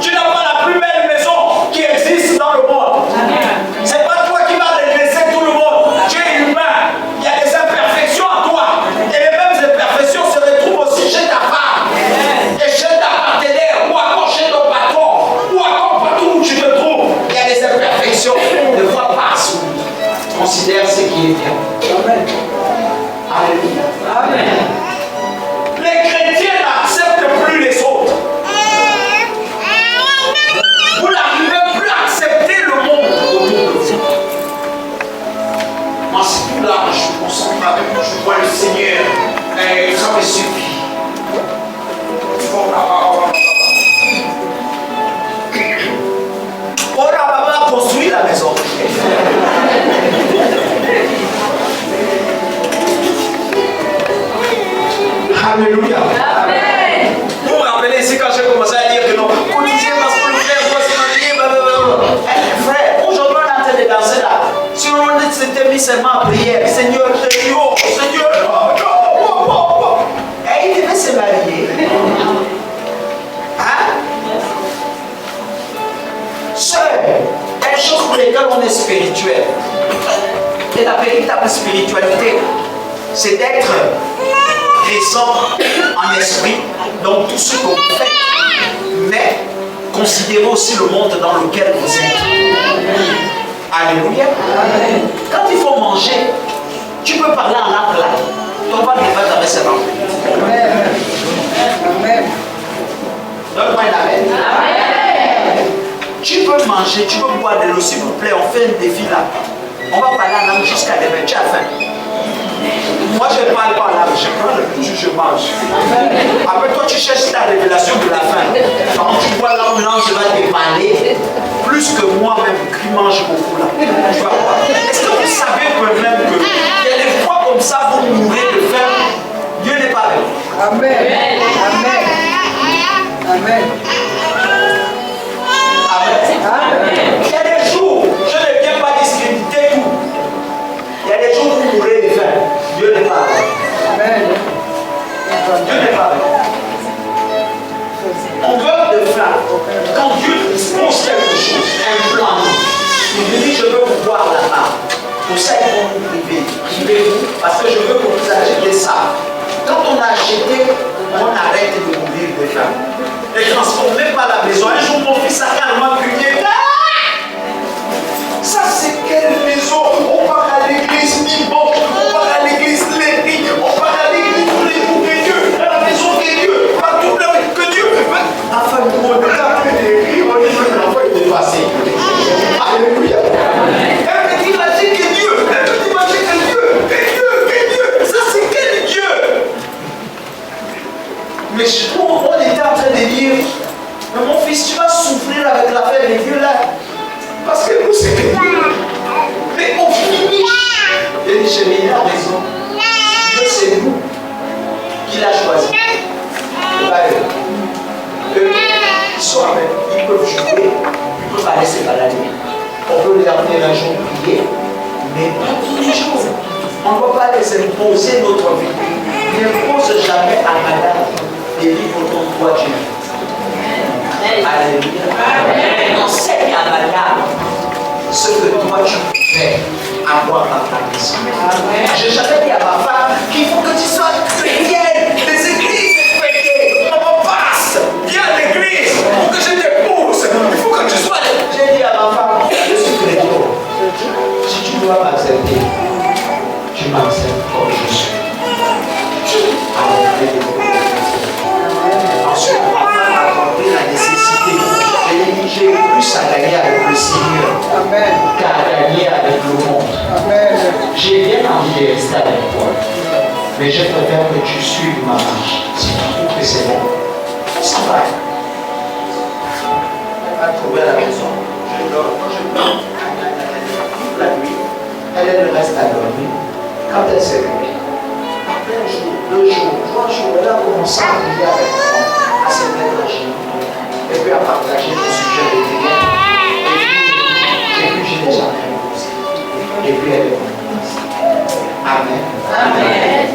Tu n'as pas la plus belle maison qui existe dans le monde. C'est pas toi qui vas redresser tout le monde. Tu es humain. Il y a des imperfections en toi. Et les mêmes imperfections se retrouvent aussi chez ta femme. Et chez ta partenaire. Ou encore chez ton patron. Ou encore partout où tu te trouves. Il y a des imperfections. Ne vois pas sous. Considère ce qui est bien. Amen. Alléluia. Amen. Les chrétiens n'acceptent plus les autres. Vous n'arrivez plus à accepter le monde autour de vous. Moi, c'est tout là, je suis concentré avec moi, je vois le Seigneur, et ça me suffit. On a construit la maison. Alléluia. Amen. Vous me rappelez ici quand j'ai commencé à dire que non, on disait parce que le frère doit se marier, frère, aujourd'hui on est en train de danser là. Si on s'était mis seulement à prière, Seigneur, Seigneur, et il devait se marier. Hein? Sœur, quelque chose pour lesquelles on est spirituel. Et la véritable spiritualité, c'est d'être présent en esprit dans tout ce que vous faites, mais considérez aussi le monde dans lequel vous êtes. Alléluia. Quand il faut manger, tu peux parler en langue là. Ton ventre ne va jamais se remplir. Amen. Donne-moi un amen. Tu peux manger, tu peux boire de l'eau, s'il vous plaît, on fait un défi là. On va parler en langue jusqu'à demain. Tu as faim. Moi je ne parle pas là, je prends le petit, je mange. Après toi tu cherches ta révélation de la fin. Quand tu vois l'ambulance, je vais te parler plus que moi-même qui mange beaucoup là. Tu vas voir. Est-ce que vous savez même que il y a des fois comme ça vous mourrez de faim? Dieu n'est pas avec vous. Amen. Amen. Amen. Amen. Il y a des jours, je ne viens pas discréditer tout. Il y a des jours où vous mourrez de faim. Dieu n'est pas avec. Amen. Dieu n'est pas avec. On meurt de faim. Quand Dieu dispose quelque chose, un plan, il dit je veux vous voir là-bas. Pour ça, il faut nous priver. Privez-vous parce que je veux que vous achetiez ça. Quand on a acheté, on arrête de mourir de faim. Ne transformez pas la maison. Un jour, mon fils a carrément crié. Ça, c'est quelle maison? On part à l'église dimanche, on part à l'église lundi, on part à l'église tous les jours de Dieu, dans la maison de Dieu, partout que Dieu veut. Enfin, nous, on a fait des cris, on dit que l'enfant est dépassé. Alléluia. Elle me dit, imagine que Dieu, elle me dit, imagine que Dieu, Seigneur raison. Dieu, c'est nous qui l'a choisi. C'est pas eux. Eux, ils sont avec, ils peuvent jouer, ils ne peuvent pas laisser balader. On peut les amener un jour prier, mais pas tous les jours. On ne peut pas les imposer notre vie. N'impose jamais à madame de vivre ton droit Dieu. Alléluia. Enseigne à madame ce que toi tu peux faire à moi dans ta maison. Je n'ai jamais dit à ma femme qu'il faut que tu sois chrétienne. Les églises respectées. On passe. Viens à l'église pour que je t'épouse. Il faut que tu sois. J'ai dit à ma femme, je suis chrétien. Si tu dois m'accepter, tu m'acceptes comme je suis. Ensuite, ma femme a compris la nécessité. Je lui ai dit, j'ai plus à gagner avec le Seigneur qu'à gagner avec le monde. J'ai bien envie de rester avec toi, mais je préfère que tu suives ma marche. Si tu trouves que c'est bon, on s'en va. Elle va trouver à la maison. Je dors, toute la nuit. Elle reste à dormir. Quand elle s'est réveillée, après un jour, 2 jours, 3 jours, elle a commencé à prier avec moi, à se mettre à genoux, et puis à partager le sujet de prière. Et puis je l'ai jamais imposé. Et puis elle est venue. Amen. Amen.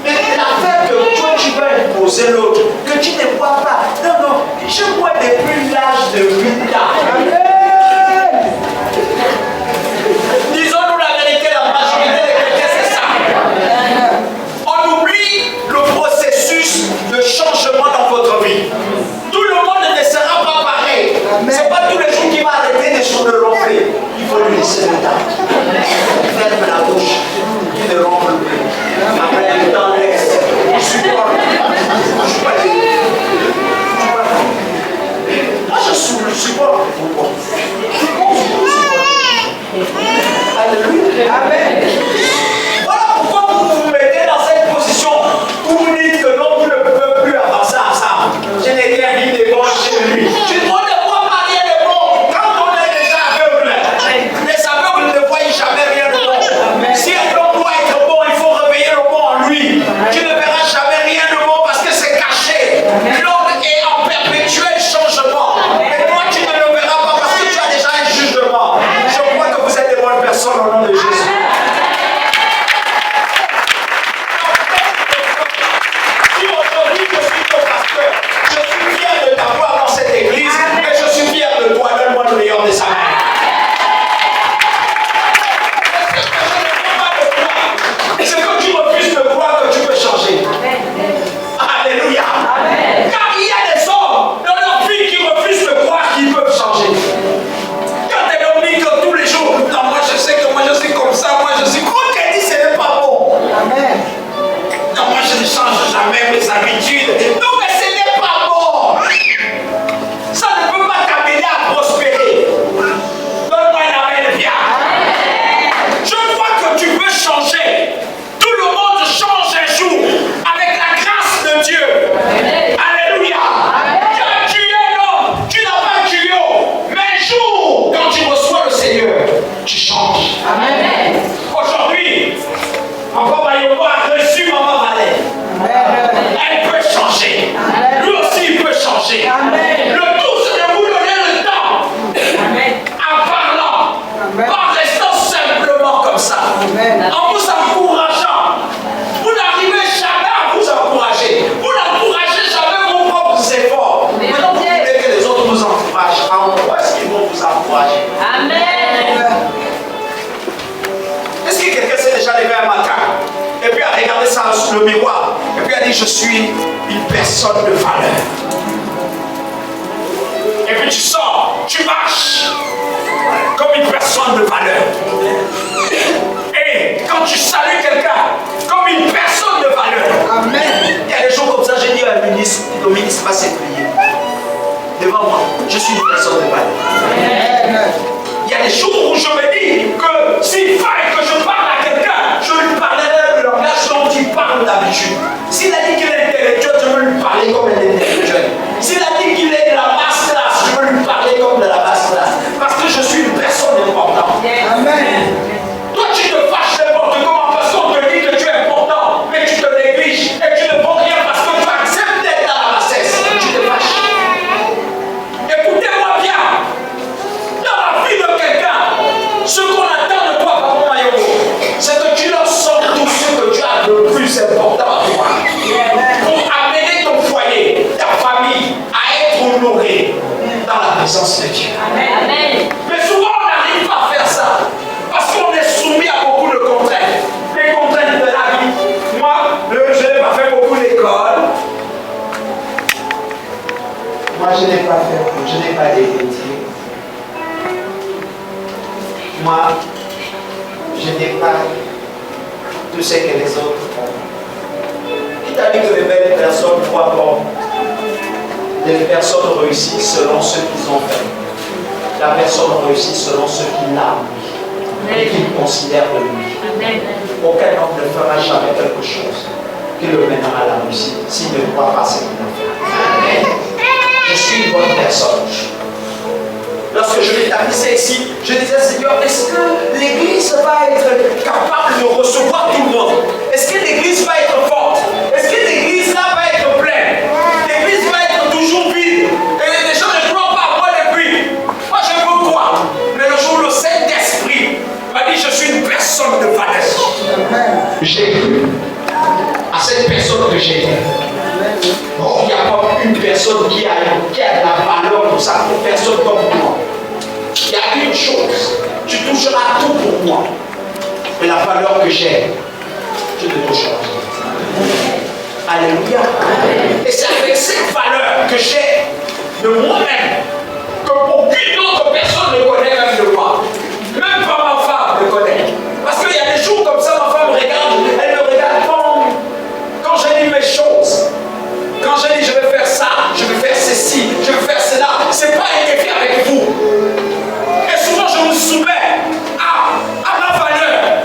Mais l'affaire que toi tu vas imposer l'autre, que tu ne bois pas. Non, non, je bois depuis l'âge de 8 ans. Amen. Disons-nous la vérité, la majorité des chrétiens, c'est ça. On oublie le processus de changement dans votre vie. Tout le monde ne sera pas pareil. Ce n'est pas tous les jours qu'il va arrêter des choses de ronfler. Il faut lui laisser le temps. Ferme la bouche. Il ne ronfle plus. Après, le temps laisse. Il supporte. Moi, je supporte. Alléluia. Amen. Voilà pourquoi vous vous mettez dans cette position où vous dites que non, vous ne pouvez plus avancer ensemble. Je n'ai rien dit de bon chez lui. Tu ne vois pas rien de bon. Quand on est déjà aveugle, les aveugles ne voient jamais rien de bon. Si un homme doit être bon, il faut réveiller le bon en lui. Tu ne verras jamais rien de bon parce que c'est caché. L'homme est en perpétuel changement. Et toi, tu ne le verras pas parce que tu as déjà un jugement. Je crois que vous êtes des bonnes personnes au nom de Jésus. Si aujourd'hui je suis ton pasteur, je suis fier de t'avoir dans cette église et je suis fier de toi. Donne-moi le meilleur de sa main. C'est que tu refuses de croire que tu peux changer. Alléluia. Car il y a des hommes dans leur vie qui refusent de croire qu'ils peuvent changer. Quand elle leur dit que tous les jours, non, moi je sais que moi je suis comme ça, moi je suis. Quand elle dit ce n'est pas bon. Amen. Non, moi je ne change jamais mes habitudes. Non, mais ce n'est pas bon. Ça ne peut pas t'amener à prospérer. Donne-moi un amen bien. Je crois que tu peux changer. Tout le monde change un jour avec la grâce de Dieu. Alléluia. Tu es l'homme, tu n'as pas de tuyau. Mais un jour, quand tu reçois le Seigneur, tu changes. Amen. Aujourd'hui, encore Mayobo a reçu Maman Valère. Elle peut changer. Lui aussi il peut changer. Le tout, c'est de vous donner le temps. En parlant. En restant simplement comme ça. En vous encourageant. Vous n'arrivez jamais à vous encourager. Vous n'encouragez jamais vos propres efforts. Maintenant, vous voulez que les autres vous encouragent. En quoi est-ce qu'ils vont vous encourager? Amen. Est-ce que quelqu'un s'est déjà levé un matin et puis a regardé ça sur le miroir et puis a dit je suis une personne de valeur? Et puis tu sors, tu marches comme une personne de valeur. Et quand tu salues quelqu'un comme une personne de valeur. Amen. Il y a des jours comme ça, j'ai dit à un ministre, le ministre va s'éplier devant moi, je suis une personne de valeur. Amen. Il y a des jours où je me dis que s'il fallait que je parle à quelqu'un, je lui parlerai le langage dont il parle d'habitude. S'il a dit qu'il est intellectuel, je veux lui parler comme un intellectuel. S'il a dit qu'il est de la basse classe, je veux lui parler comme de la basse classe. Parce que je suis une personne importante. Amen. Toi, tu te fâches n'importe comment parce qu'on te tout ce que les autres font. Qui t'a dit que les belles personnes croient pas? Les personnes réussissent selon ce qu'ils ont fait. La personne réussit selon ce qu'il a et qu'il considère de lui. Aucun homme ne fera jamais quelque chose qui le mènera à la réussite s'il ne croit pas ce qu'il a fait. Je suis une bonne personne. Lorsque je m'établissais ici, je disais, Seigneur, est-ce que l'Église va être capable de recevoir tout le monde? Est-ce que l'Église va être forte? Est-ce que l'Église là va être pleine? L'Église va être toujours vide. Et les gens ne croient pas à moi depuis. Moi, je veux croire. Mais le jour où le Saint-Esprit m'a dit, je suis une personne de valeur. J'ai cru à cette personne que j'étais. Oh, il n'y a pas une personne qui a de la valeur pour ça, pour personne comme moi. Il y a une chose, tu toucheras tout pour moi. Mais la valeur que j'ai, je te toucherai. Alléluia. Et c'est avec cette valeur que j'ai de moi-même, que aucune autre personne ne connaît même de moi. Même pas ma femme me connaît. Parce qu'il y a des jours comme ça, ma femme me regarde, elle me regarde quand je dis mes choses. Quand je dis je vais faire ça, je vais faire ceci, je vais faire cela, c'est pas un défi avec vous. Et souvent je me soumets à ma valeur.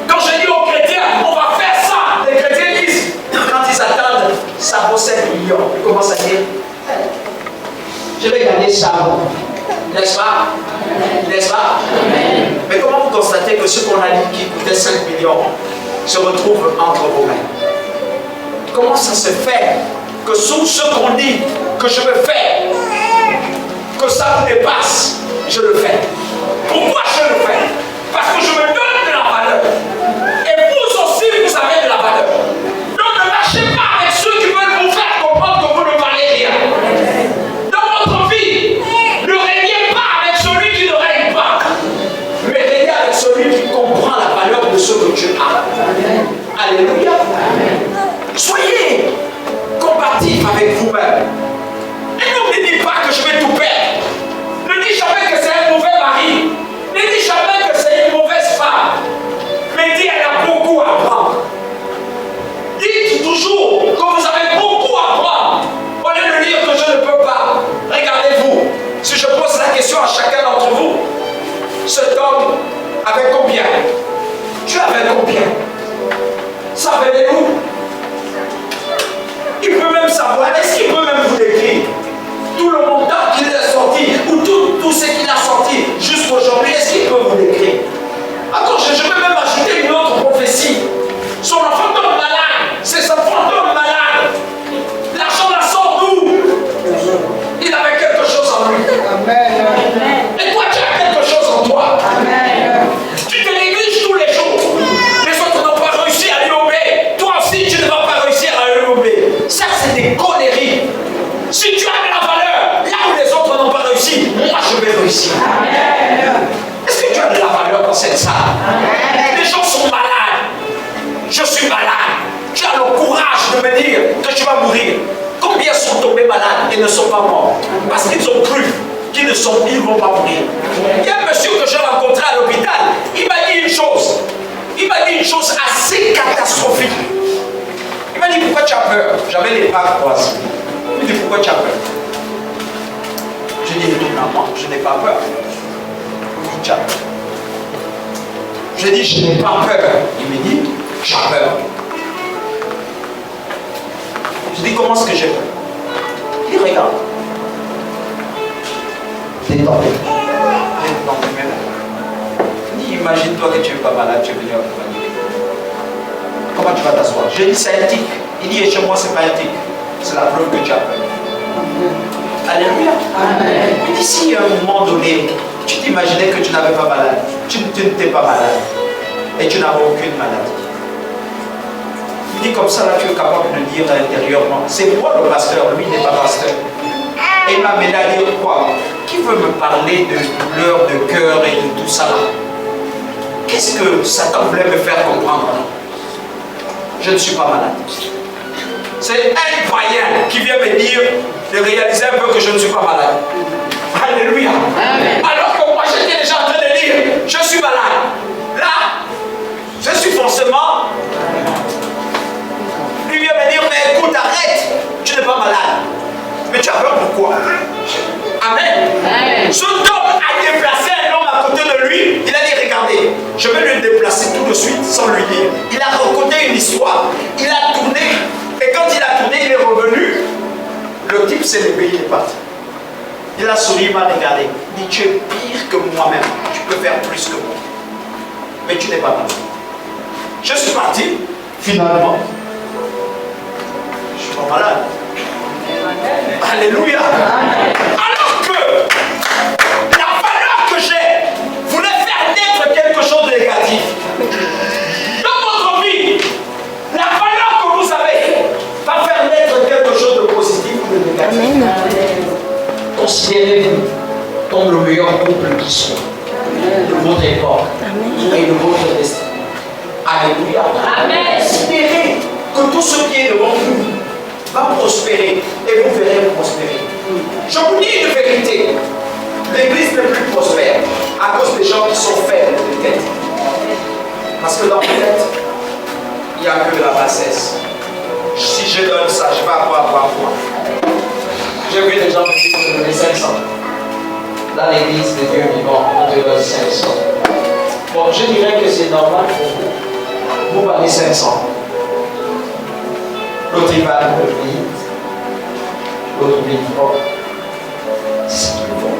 Quand je dis aux chrétiens, on va faire ça, les chrétiens disent, quand ils attendent, ça vaut 5 millions. Ils commencent à dire, je vais gagner ça. N'est-ce pas? N'est-ce pas? Mais comment vous constatez que ce qu'on a dit qui coûtait 5 millions se retrouve entre vos mains? Comment ça se fait que sous ce qu'on dit que je veux faire, que ça vous dépasse, je le fais? Pourquoi je le fais? Parce que je me donne de la valeur. Et vous aussi, vous avez de la valeur. Donc ne marchez pas avec ceux qui veulent vous faire comprendre que vous ne valez rien. Dans votre vie, ne régnez pas avec celui qui ne règne pas. Mais régnez avec celui qui comprend la valeur de ce que tu as. Alléluia. Soyez combatifs avec vous-même. Et ne dites pas que je vais tout perdre. Ne dites jamais que c'est un mauvais mari. Ne dites jamais que c'est une mauvaise femme. Mais dites elle a beaucoup à apprendre. Dites toujours que vous avez beaucoup à apprendre. Au lieu de dire que je ne peux pas. Regardez-vous. Si je pose la question à chacun d'entre vous, cet homme avait combien? Tu avais combien? Ça venait d'où? Il peut même savoir, est-ce qu'il peut même vous décrire tout le montant qu'il a sorti ou tout ce qu'il a sorti jusqu'aujourd'hui? Est-ce qu'il peut vous décrire? Encore, je vais même ajouter une autre prophétie. Son enfant tombe malade, c'est son fantôme malade. L'argent la sort d'où? Il avait quelque chose en lui. Amen. Et toi, tu as quelque chose en toi. Amen. Tu te négliges tous les jours. Les autres n'ont pas réussi à lui obéir. Toi aussi, tu ne vas pas réussir à lui obéir. Ça, c'est des conneries. Si tu as de la valeur, là où les autres n'ont pas réussi, moi, je vais réussir. Amen. Est-ce que tu as de la valeur dans cette salle? Les gens sont malades. Je suis malade. Tu as le courage de me dire que tu vas mourir. Combien sont tombés malades et ne sont pas morts? Parce qu'ils ont cru qu'ils ne vont pas mourir. Il y a un monsieur que j'ai rencontré à l'hôpital. Il m'a dit une chose. Il m'a dit une chose assez catastrophique. Il m'a dit, pourquoi tu as peur? J'avais les bras croisés. Il m'a dit, pourquoi tu as peur? Je dis, non, je n'ai pas peur. Tu as peur. Je dis, je n'ai pas peur. Il me dit, j'ai peur. Je dis, comment est-ce que j'ai peur? Il regarde. Détendez. Il dit, imagine-toi que tu n'es pas malade, tu es venu à la. Comment tu vas t'asseoir? Je dis, c'est un tic. Il dit, et chez moi, c'est pas un tic. C'est la preuve que tu as peur. Alléluia. Amen. Il dit, si à un moment donné, tu t'imaginais que tu n'avais pas malade, tu n'étais pas malade, et tu n'avais aucune maladie. Il dit, comme ça, là, tu es capable de dire intérieurement, c'est moi le pasteur, lui n'est pas pasteur. Et il m'a amené à dire quoi? Qui veut me parler de douleur de cœur et de tout ça là? Qu'est-ce que Satan voulait me faire comprendre? Je ne suis pas malade. C'est un païen qui vient me dire de réaliser un peu que je ne suis pas malade. Alléluia. Amen. Alors que moi j'étais déjà en train de dire, je suis malade. Là, je suis suis forcément. Lui vient me dire, mais écoute, arrête, tu n'es pas malade. Mais tu as peur pourquoi? Amen. Cet homme a déplacé un homme à côté de lui. Il a dit, regardez, je vais le déplacer tout de suite sans lui dire. Il a raconté une histoire. Il a tourné. Et quand il a tourné, il est revenu. Le type s'est levé, il est parti. Il a souri, il m'a regardé. Il dit, tu es pire que moi-même. Tu peux faire plus que moi. Mais tu n'es pas malade. Je suis parti. Finalement, je ne suis pas malade. Alléluia. Alors que la valeur que j'ai voulait faire naître quelque chose de négatif. Dans votre vie, la valeur que vous avez va faire naître quelque chose de positif ou de négatif. Considérez-vous comme le meilleur couple qui soit de votre époque et de votre destin. Alléluia. Considérez que tout ce qui est devant vous va prospérer et vous verrez prospérer. Je vous dis une vérité. L'église n'est plus prospère à cause des gens qui sont faibles de tête. Parce que dans la tête, il n'y a que la bassesse. Si je donne ça, je vais avoir quoi. J'ai vu des gens me dire de donner 500. Dans l'église de Dieu vivant, on te donne 500. Bon, je dirais que c'est normal pour vous. Vous valez 500. L'autre il va le vide. L'autre il dit, oh, c'est ce qu'il faut.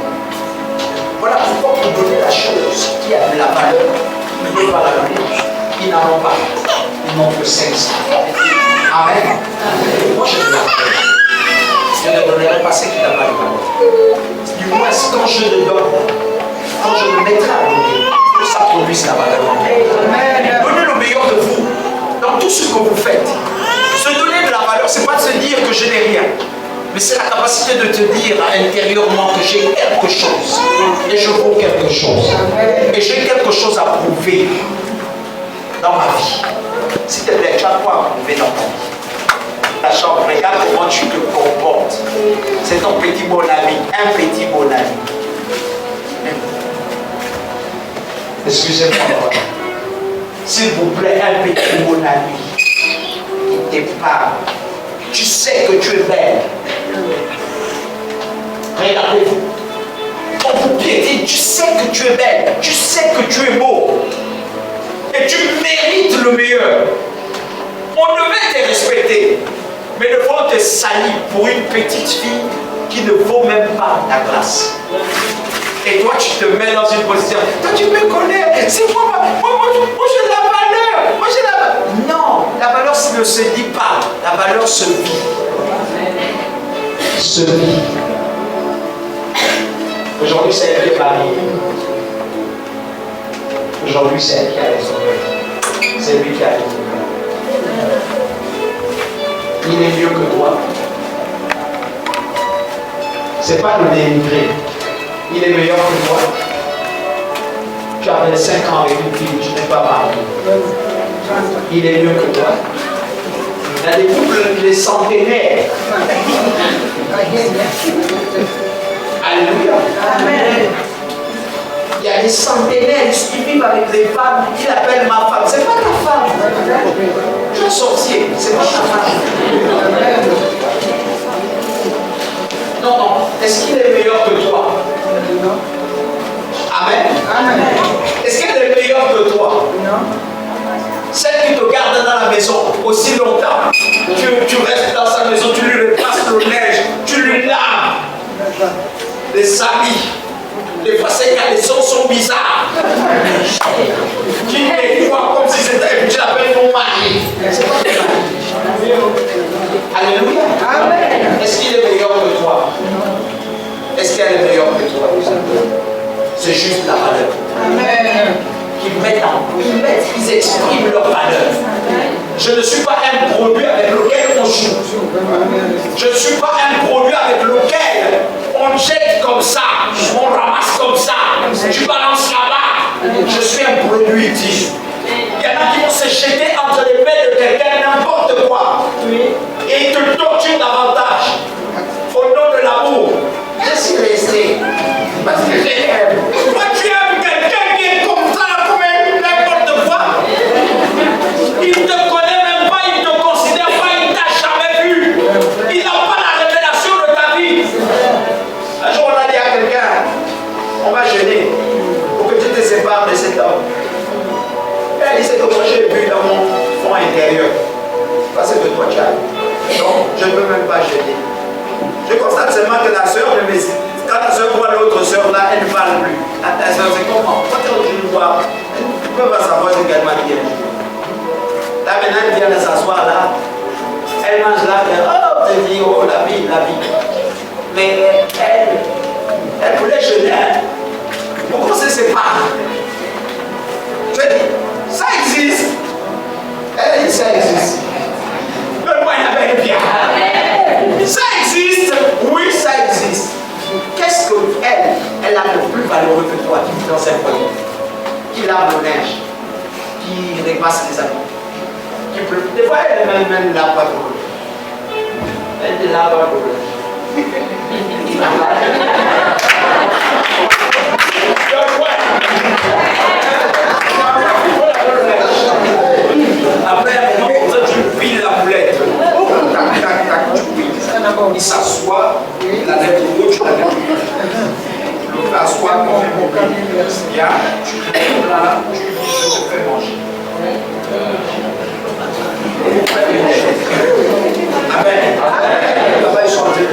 Voilà pourquoi vous donnez la chose qui a de la valeur. Vous ne pouvez pas la donner. Ils n'en ont pas. Ils n'ont que 500. Amen. Moi je ne la donne. Je ne donnerai pas ce qui n'a pas de valeur. Du moins, quand je le donne, quand je le mettrai à donner, que ça produise la valeur. Donnez le meilleur de vous dans tout ce que vous faites. Se donner de la valeur, ce n'est pas de se dire que je n'ai rien, mais c'est la capacité de te dire intérieurement que j'ai quelque chose et je vaux quelque chose et j'ai quelque chose à prouver dans ma vie. S'il te plaît, tu as quoi à prouver dans ta vie? Ta chambre, regarde comment tu te comportes. C'est ton petit bon ami, un petit bon ami. Excusez-moi, s'il vous plaît, un petit bon ami. Qui te parle. Tu sais que tu es belle. Regardez-vous. On vous piétine, tu sais que tu es belle. Tu sais que tu es beau. Et tu mérites le meilleur. On devait te respecter. Mais le fond te salit pour une petite fille qui ne vaut même pas ta place. Et toi, tu te mets dans une position. Toi, tu me connais. C'est moi j'ai la valeur. Moi, j'ai la valeur. Non, la valeur ne se dit pas. La valeur se vit. Se vit. Aujourd'hui, c'est elle qui est mariée. Aujourd'hui, c'est elle qui a raison. C'est lui qui a raison. Il est mieux que toi. C'est pas le dénigrer. Il est meilleur que toi. Tu as 25 ans avec une fille, tu n'es pas marié. Il est mieux que toi. Il y a des couples, des centenaires. Alléluia. Amen. Il y a des centenaires qui vivent avec des femmes qui appellent ma femme. C'est pas ta femme. Tu es sorcier, c'est pas ta femme. Non, non. Est-ce qu'il est meilleur que toi? Amen. Amen. Est-ce qu'elle est meilleure que toi? Non. Celle qui te garde dans la maison aussi longtemps. Tu restes dans sa maison, tu lui repasses le neige, tu lui laves les habits. Des fois, ses caleçons sont bizarres. Tu les vois comme si c'était. Tu l'appelles ton mari. C'est pas ton mari. Alléluia. Amen. Est-ce qu'il est meilleur que toi? Est-ce qu'elle est meilleure que toi? C'est juste la valeur. Amen. Ils expriment leur valeur. Je ne suis pas un produit avec lequel on joue. Je ne suis pas un produit avec lequel on jette comme ça, on ramasse comme ça, tu balances là-bas. Je suis un produit utile. Il y en a qui vont se jeter entre les mains de quelqu'un, n'importe quoi. Et ils te torturent davantage. Au nom de l'amour, je suis resté. Parce que j'aime. Moi, tu aimes quelqu'un qui est comme ça, comme n'importe quoi. je ne peux même pas jeûner. Je constate seulement que la soeur ne m'hésite. Quand la soeur voit l'autre soeur là, elle ne parle plus. Ta soeur, c'est comment? Quand tu le vois, tu ne peux pas savoir ce qu'elle m'a dit. Là maintenant, elle vient de s'asseoir là. Elle mange là, oh, je dis, oh, la vie, la vie. Mais elle voulait jeûner. Pourquoi on se sépare? Je dis, ça existe. Elle dit, ça existe. Le moyen avec bien. Ça existe. Oui, ça existe. Qu'est-ce qu'elle a de plus valeureux que toi qui vit dans un foyer, qui lave le linge, qui repasse les habits, qui pleut. Des fois, elle même ne lave pas de linge. Elle ne lave pas de linge. Après, tu piles la boulette. Il s'assoit, la lèvre gauche, la lèvre l'autre s'assoit comme bien, tu lèves là, je te fais manger. Amen. Là-bas, ils sont en train de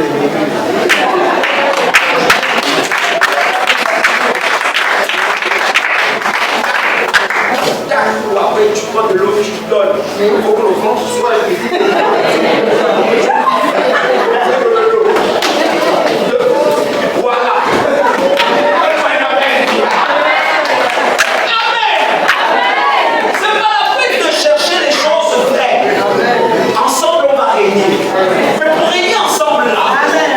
après, tu prends de l'eau, tu donnes. Il faut que le ventre soit voilà. C'est pas la peine de chercher les choses vraies. Ensemble, on va régner. Mais pour régner ensemble là,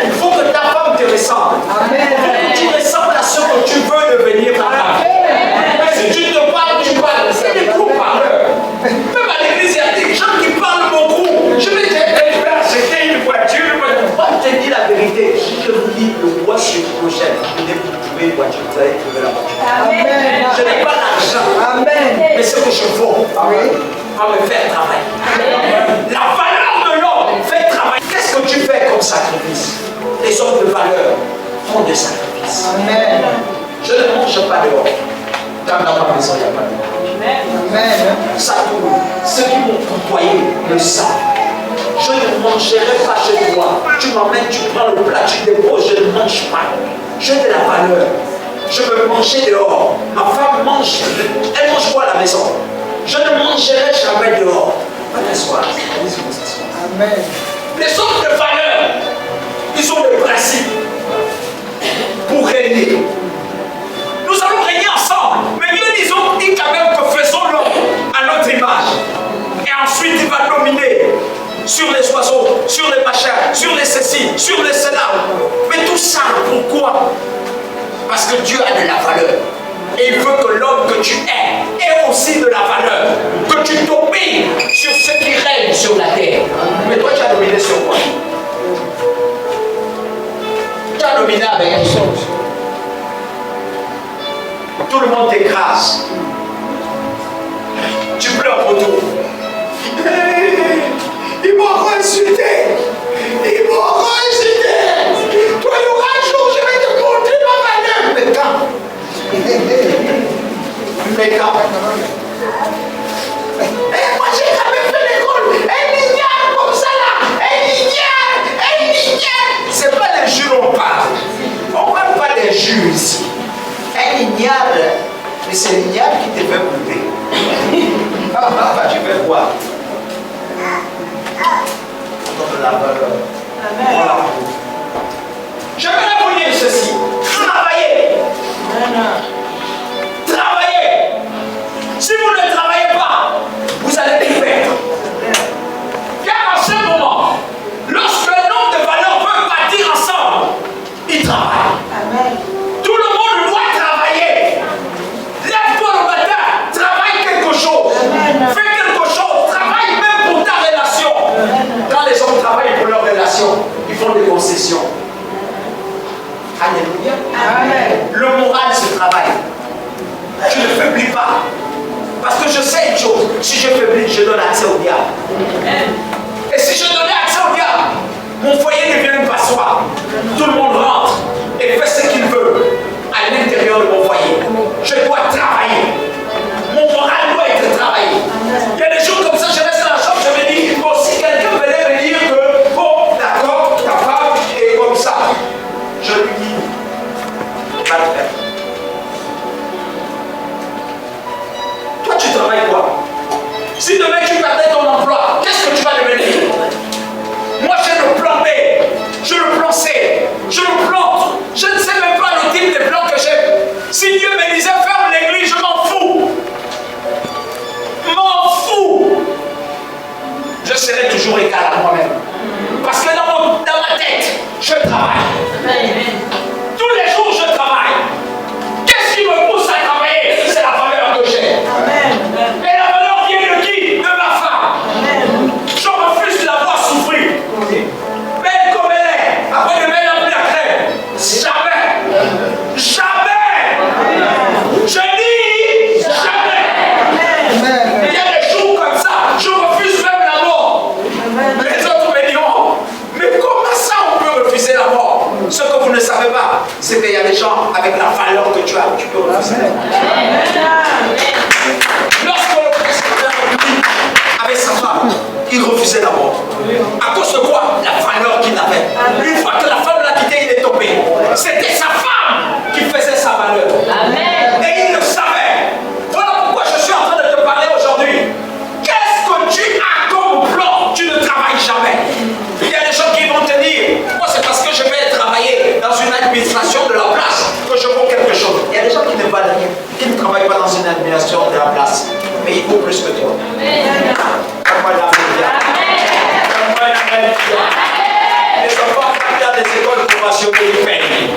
il faut que ta femme te ressemble. Il faut que tu ressembles à ce que tu veux devenir ta femme. Mais si tu te parles, tu parles. C'est des gros parleurs. Même à l'église, il y a des gens qui parlent beaucoup. Je vais acheter une voiture. Moi, je te dis la vérité. Si je vous dis le mois prochain, vous devez vous trouver une voiture. Vous allez trouver la voiture. Amen. Je n'ai pas d'argent. Mais ce que je vaux va me faire travailler. La valeur de l'homme fait travailler. Qu'est-ce que tu fais comme sacrifice? Les hommes de valeur font des sacrifices. Amen. Je ne mange pas dehors. Dans ma maison, il n'y a pas de dehors. Amen. Ça, ceux qui m'ont côtoyé le savent. Je ne mangerai pas chez toi. Tu m'emmènes, tu prends le plat, tu déposes, je ne mange pas. J'ai de la valeur. Je veux manger dehors. Ma femme mange. Elle mange quoi à la maison? Je ne mangerai jamais dehors. Pas t'asseoir. Amen. Les hommes de valeur, ils ont des principes pour régner. Nous allons régner ensemble. Mais nous disons, dit quand même que faisons l'homme à notre image. Et ensuite, il va dominer sur les oiseaux, sur les machins, sur les ceci, sur les cela. Mais tout ça, pourquoi? Parce que Dieu a de la valeur. Et il veut que l'homme que tu es ait aussi de la valeur. Que tu domines sur ce qui règne sur la terre. Mais toi, tu as dominé sur quoi? Tu as dominé avec qui? Tout le monde t'écrase. Tu pleures pour tout. Ils m'ont insulté. Ils m'ont insulté. Toi, il y aura un jour, je vais te montrer ma valeur. Mais quand? Mais quand? Et moi, j'ai jamais fait l'école. Elle ignore comme ça là. Elle ignore. C'est pas les jures on parle. On ne parle pas des jures ici. Elle ignore. Mais c'est l'ignore qui te fait brûler. Tu fais quoi? De la valeur. Voilà. Je vais vous dire ceci. Travaillez. Travaillez. Si vous ne travaillez pas, vous allez tout perdre. Car en ce moment, lorsque un homme de valeur veut bâtir ensemble, il travaille. Amen. Tout le monde doit travailler. Lève-toi le matin, travaille quelque chose. Amen. Fais quelque chose, travaille même pour ta relation. Quand les hommes travaillent pour leur relation, ils font des concessions. Alléluia. Amen. Le moral se travaille. Je ne faiblis pas. Parce que je sais une chose. Si je faiblis, je donne accès au diable. Et si je donnais accès au diable, mon foyer devient une passoire. Tout le monde rentre et fait ce qu'il veut à l'intérieur de mon foyer. Je dois travailler. Mon moral doit être travaillé. Il y a des jours comme ça, je reste dans la chambre, je me dis, bon, si quelqu'un venait me dire que, bon, Si demain tu perdais ton emploi, qu'est-ce que tu vas devenir? Moi j'ai le plan B, j'ai le plan C, j'ai le plan. Je ne sais même pas le type de plan que j'ai. Si Dieu me disait ferme l'église, je m'en fous. M'en fous. Je serai toujours égal à moi-même. Parce que dans ma tête, je travaille. Tous les jours, je travaille. Qu'est-ce qui me pousse à travailler? C'est la valeur que j'ai. Et la valeur vient de qui? De ma femme. Je refuse de la voir souffrir. Belle comme elle est, après demain, elle n'a plus la crème. Jamais. Jamais. Je dis jamais. Il y a des jours comme ça, je refuse même la mort. Les autres me diront, mais comment ça on peut refuser la mort? Ce que vous ne savez pas, c'est qu'il y a des gens avec la valeur que tu as, tu peux refuser la mort. Lorsque le président avait sa femme, il refusait la mort. À cause de quoi? La valeur qu'il avait. Une fois que la femme l'a quitté, il est tombé. C'était sa femme qui faisait sa valeur. Et il le savait. Voilà pourquoi je suis en train de te parler aujourd'hui. Qu'est-ce que tu as comme plan? Tu ne travailles jamais. Il y a des gens qui vont te dire, moi c'est parce que je vais travailler dans une administration de la place que je vaux quelque chose. Il y a des gens qui ne valent rien, qui ne travaillent pas dans une administration de la place, mais ils vaut plus que toi. Les enfants vont dans des écoles conventionnelles, ils payent.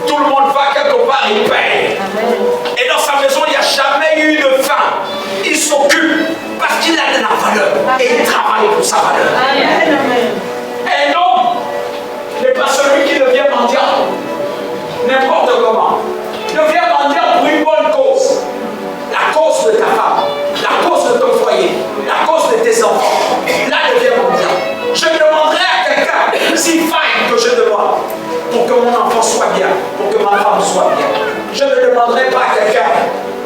Tout le monde va quelque part, il paye. Et dans sa maison, il n'y a jamais eu de faim. Il s'occupe parce qu'il a de la valeur. Et il travaille pour sa valeur. Un homme n'est pas celui qui devient mendiant. N'importe comment. Devient mendiant pour une bonne cause. La cause de ta femme. La cause de ton foyer. La cause de tes enfants. Là, devient mendiant. Je demanderai à quelqu'un s'il faille que je demande pour que mon enfant soit bien, pour que ma femme soit bien. Je ne demanderai pas à quelqu'un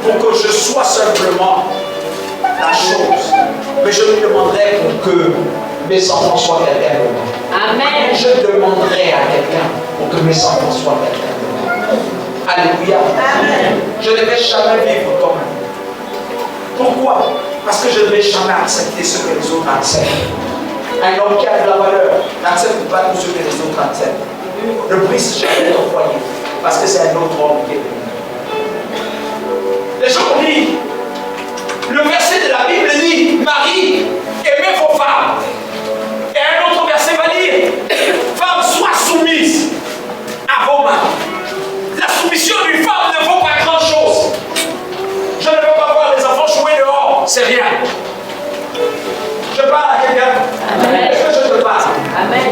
pour que je sois simplement la chose, mais je lui demanderai pour que mes enfants soient quelqu'un de moi. Amen. Je demanderai à quelqu'un pour que mes enfants soient quelqu'un de moi. Alléluia. Amen. Je ne vais jamais vivre comme eux. Pourquoi? Parce que je ne vais jamais accepter ce que les autres acceptent. Un homme qui a de la valeur n'accepte pas tout ce que les autres acceptent. Ne brise jamais ton foyer parce que c'est un autre homme qui est venu. Les gens ont dit, le verset de la Bible dit, Marie, aimez vos femmes. Et un autre verset va dire, femmes, soient soumises à vos maris. La soumission d'une femme ne vaut pas grand chose. Je ne veux pas voir les enfants jouer dehors, c'est rien. Je parle à quelqu'un. Est-ce que je te parle? Amen.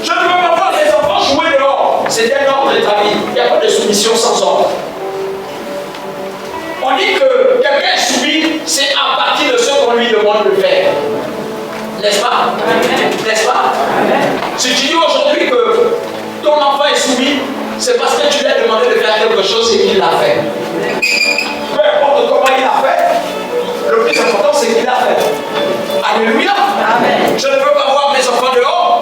Je ne veux pas voir les enfants jouer dehors. C'est un ordre établi. Il n'y a pas de soumission sans ordre. On dit que quelqu'un est soumis, c'est à partir de ce qu'on lui demande de faire. N'est-ce pas? N'est-ce pas? Si tu dis aujourd'hui que ton enfant est soumis, c'est parce que tu lui as demandé de faire quelque chose et qu'il l'a fait. Peu importe comment il l'a fait, le plus important c'est qu'il l'a fait. Alléluia. Amen. Je ne veux pas voir mes enfants dehors.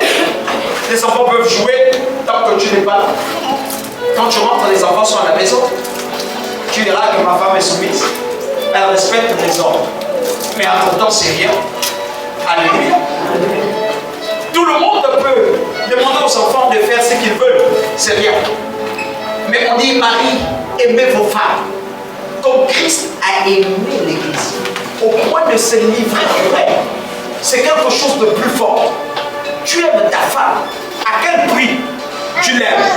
Les enfants peuvent jouer tant que tu n'es pas là. Quand tu rentres, les enfants sont à la maison. Tu verras que ma femme est soumise. Elle respecte les ordres. Mais en temps, c'est rien. Alléluia. Tout le monde peut demander aux enfants de faire ce qu'ils veulent. C'est rien. Mais on dit, Marie, aimez vos femmes. Comme Christ a aimé l'Église. Au point de se livrer pour elle. C'est quelque chose de plus fort. Tu aimes ta femme. À quel prix tu l'aimes?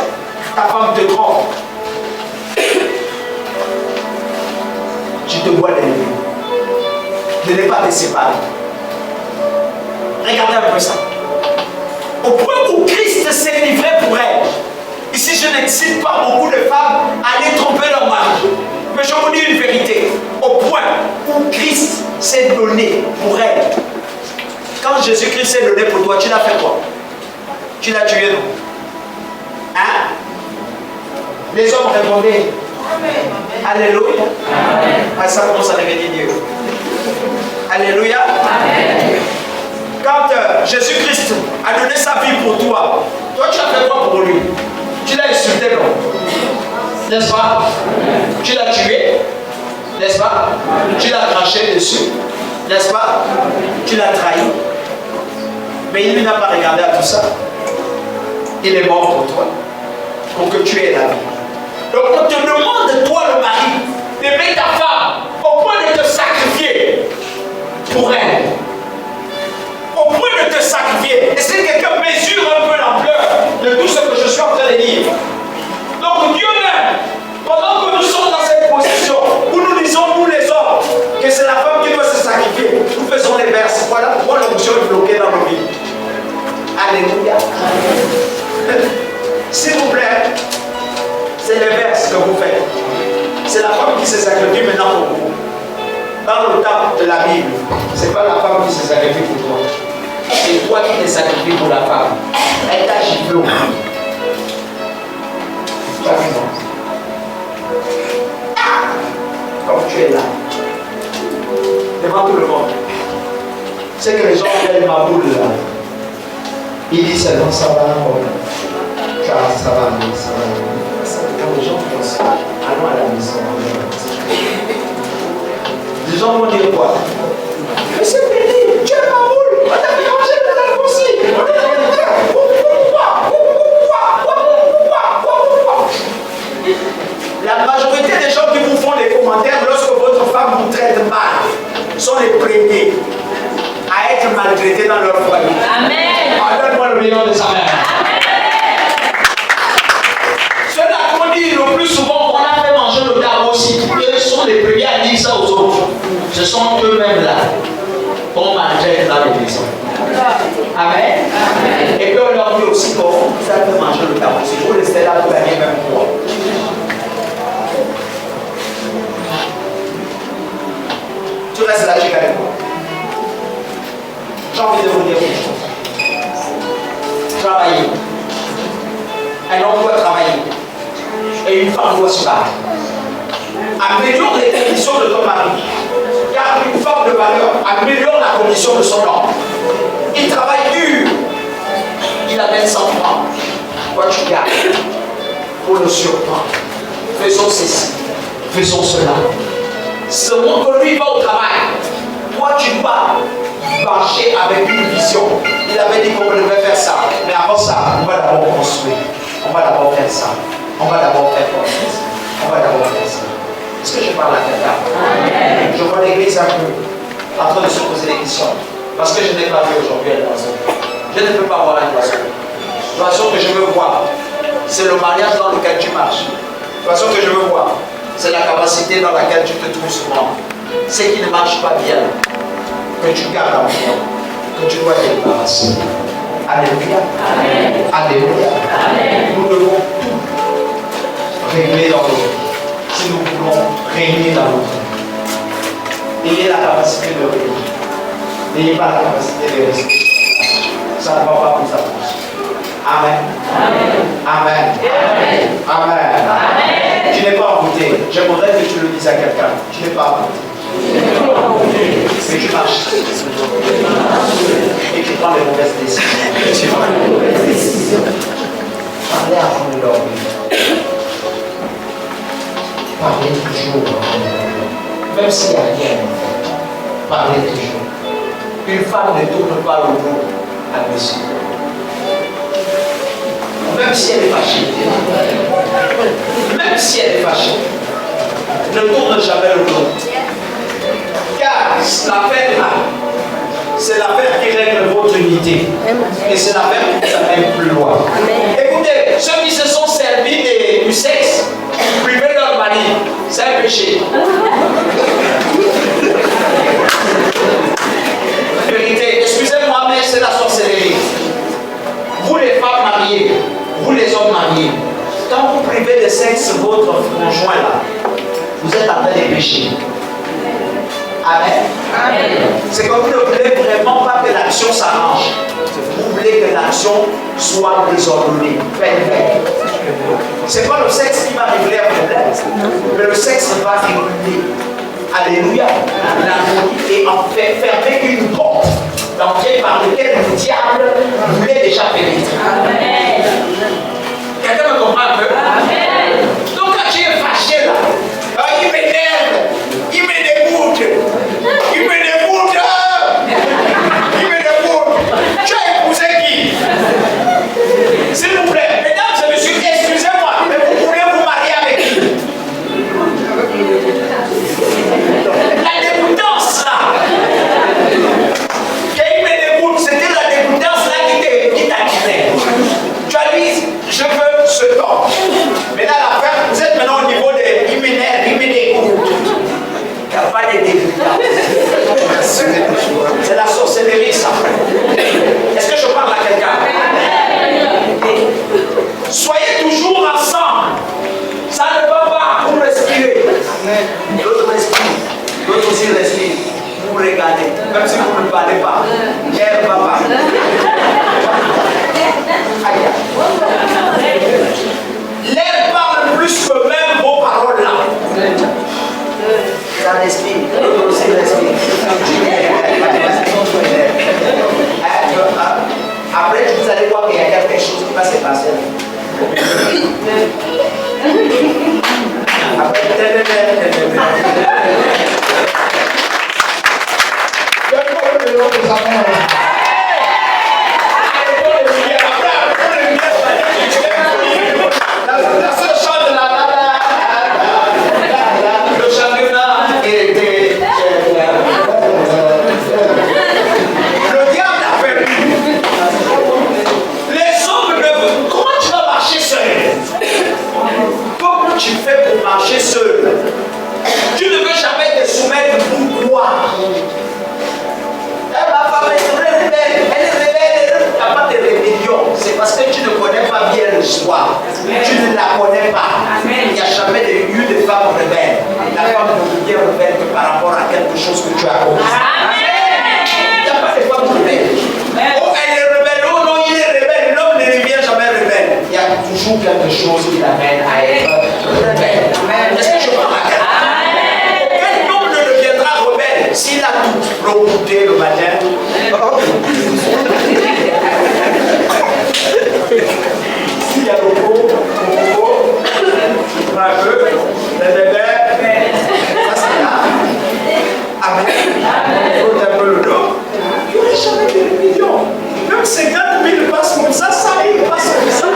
Ta femme te trompe. Tu te vois l'élever. De ne pas te séparer. Regardez un peu ça. Au point où Christ s'est livré pour elle. Ici, je n'excite pas beaucoup de femmes à aller tromper leur mari. Mais je vous dis une vérité. Au point où Christ s'est donné pour elle. Quand Jésus-Christ s'est donné pour toi, tu l'as fait quoi? Tu l'as tué, non? Hein? Les hommes répondaient. Alléluia. Ah, ça commence à devenir Dieu. Alléluia. Amen. Quand Jésus-Christ a donné sa vie pour toi, toi tu as fait quoi pour lui? Tu l'as insulté, non? N'est-ce pas? Tu l'as tué, n'est-ce pas? Tu l'as craché dessus. N'est-ce pas? Tu l'as trahi. Mais il n'a pas regardé à tout ça. Il est mort pour toi. Pour que tu aies la vie. Donc on te demande, toi le mari, d'aimer ta femme au point de te sacrifier pour elle. Au point de te sacrifier. Et si quelqu'un mesure un peu l'ampleur de tout ce que je suis en train de dire. Donc Dieu même, pendant que nous sommes dans cette position où nous disons, nous les hommes, que c'est la femme qui doit se sacrifier, nous faisons les verses. Voilà pourquoi l'onction est bloquée dans nos vies. Alléluia. S'il vous plaît, c'est les verses que vous faites. C'est la femme qui se sacrifie maintenant pour vous. Dans le temps de la Bible, ce n'est pas la femme qui se sacrifie pour toi. C'est toi qui te sacrifies pour la femme. Elle t'a giflé. Tu as raison. Comme tu es là, devant tout le monde, c'est que les gens viennent ma boule là. Ils disent seulement ça va, car ça va aller, ça va aller. Quand les gens pensent, allons à la maison. Les gens vont dire quoi? Mais c'est fini, tu es ma boule, on t'a fait manger de la aussi. La majorité des gens qui vous font des commentaires lorsque votre femme vous traite mal sont les premiers à être maltraités dans leur foyer. Amen. Donne-moi le meilleur de sa mère. Ceux-là qu'on dit le plus souvent qu'on a fait manger le gars aussi, eux sont les premiers à dire ça aux autres. Ce sont eux-mêmes là qu'on maltraite dans les maisons. Amen. Amen. Et puis on leur dit aussi qu'on vous a fait manger le gars aussi. Vous restez là pour gagner même quoi. Tu restes là, tu gagnes quoi? J'ai envie de vous dire une chose. Travailler. Un homme doit travailler. Et une femme doit se battre. Améliore les conditions de ton mari. Car une femme de valeur améliore la condition de son homme. Il travaille dur. Il amène 100 francs. Toi tu gardes. Pour le surprendre. Faisons ceci. Faisons cela. Ce monde que lui va au travail. Toi tu dois marcher avec une vision. Il avait dit qu'on devait faire ça. Mais avant ça, on va d'abord construire. On va d'abord faire ça. On va d'abord faire ça. On va d'abord faire ça. Est-ce que je parle à quelqu'un? Je vois l'église un peu en train de se poser des questions. Parce que je n'ai pas vu aujourd'hui un oiseau. Je ne peux pas voir un oiseau. L'oiseau que je veux voir, c'est le mariage dans lequel tu marches. L'oiseau que je veux voir, c'est la capacité dans laquelle tu te trouves souvent. Ce qui ne marche pas bien, que tu gardes en toi, que tu dois te débarrasser. Alléluia. Amen. Alléluia. Amen. Nous devons tout régler dans notre vie. Si nous voulons régner dans notre vie. Ayez la capacité de régner. N'ayez pas la capacité de rester. Ça ne va pas vous approcher. Amen. Amen. Amen. Amen. Amen. Tu n'es pas envoûté. J'aimerais que tu le dises à quelqu'un. Tu n'es pas envoûté. Mais tu marches. Et tu prends les mauvaises décisions. Parlez avant de dormir. Parlez toujours. Même s'il n'y a rien. Parlez toujours. Une femme ne tourne pas le dos à monsieur. Même si elle est fâchée. Même si elle est fâchée. Ne tourne jamais le dos. Car l'affaire là, c'est l'affaire qui règle votre unité. Et c'est l'affaire qui vous amène plus loin. Écoutez, ceux qui se sont servis du sexe pour priver leur mari, c'est un péché. Vérité, excusez-moi, mais c'est la sorcellerie. Vous les femmes mariées, vous les hommes mariés, quand vous privez de sexe votre conjoint là, vous êtes en train de pécher. Amen. Amen. C'est que vous ne voulez vraiment pas que l'action s'arrange. Vous voulez que l'action soit désordonnée. C'est pas le sexe qui va régler un problème, mais le sexe va réguler. Alléluia. L'harmonie est en fait fermer une porte d'entrée par laquelle le diable voulait déjà pénétrer. Amen. Quelqu'un me comprend un peu? Amen. Donc quand tu es fâché là, il m'énerve, il me dégoûte, il me dégoûte. sorcellerie, ça. Est-ce que je parle à quelqu'un? Soyez toujours ensemble. Ça ne va pas pour respirer. L'autre respire, l'autre aussi respire. Vous regardez, même si vous ne parlez pas. L'air va pas. L'air parle plus que même vos paroles là. Ça respire, l'autre aussi respire. Après, vous allez voir qu'il y a quelque chose qui va se passer. La seule chose de le championnat était. Le diable a perdu. Les hommes ne veulent. Comment tu vas marcher seul? Comment tu fais pour marcher seul? Tu ne veux jamais te soumettre. Pourquoi? Ma femme est rebelle. Elle est rebelle. Il n'y a pas de rébellion. C'est parce que tu ne connais pas bien l'histoire. Tu ne la connais pas. Il n'y a jamais eu de femme rebelle. La femme ne devient rebelle que par rapport à quelque chose que tu as commis. Il n'y a pas de femme rebelle. Oh, elle est rebelle. Oh non, il est rebelle. L'homme ne devient jamais rebelle. Il y a toujours quelque chose qui l'amène à être rebelle. Est-ce que je parle à quelqu'un? Aucun homme ne deviendra rebelle s'il a tout rebouté le matin. S'il y a le pot, un peu, le bébé, ça c'est là. Amen. Il faut un peu le dos. Il n'y aurait jamais de rébellion. Même 50 000 passent comme ça, 100 000 passent comme ça.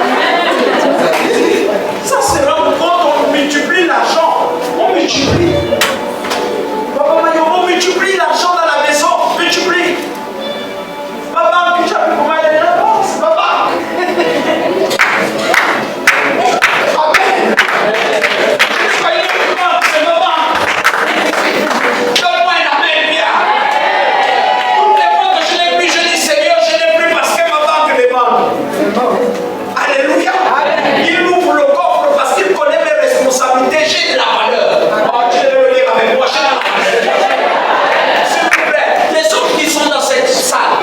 Ça c'est rendre compte, on multiplie l'argent. On multiplie. Papa Mayo, on multiplie l'argent dans la maison. Multiplie. Papa, tu as vu comment il est là? C'est papa. Amen. Soyez content, c'est papa. Donne-moi un amen bien. Toutes les fois que je n'ai plus, je dis Seigneur, je n'ai plus parce que ma banque demande. Alléluia. Il ouvre le coffre parce qu'il connaît mes responsabilités. J'ai de la valeur. Oh, tu devais le lire avec moi. J'ai de la valeur. S'il vous plaît, les autres qui sont dans cette salle,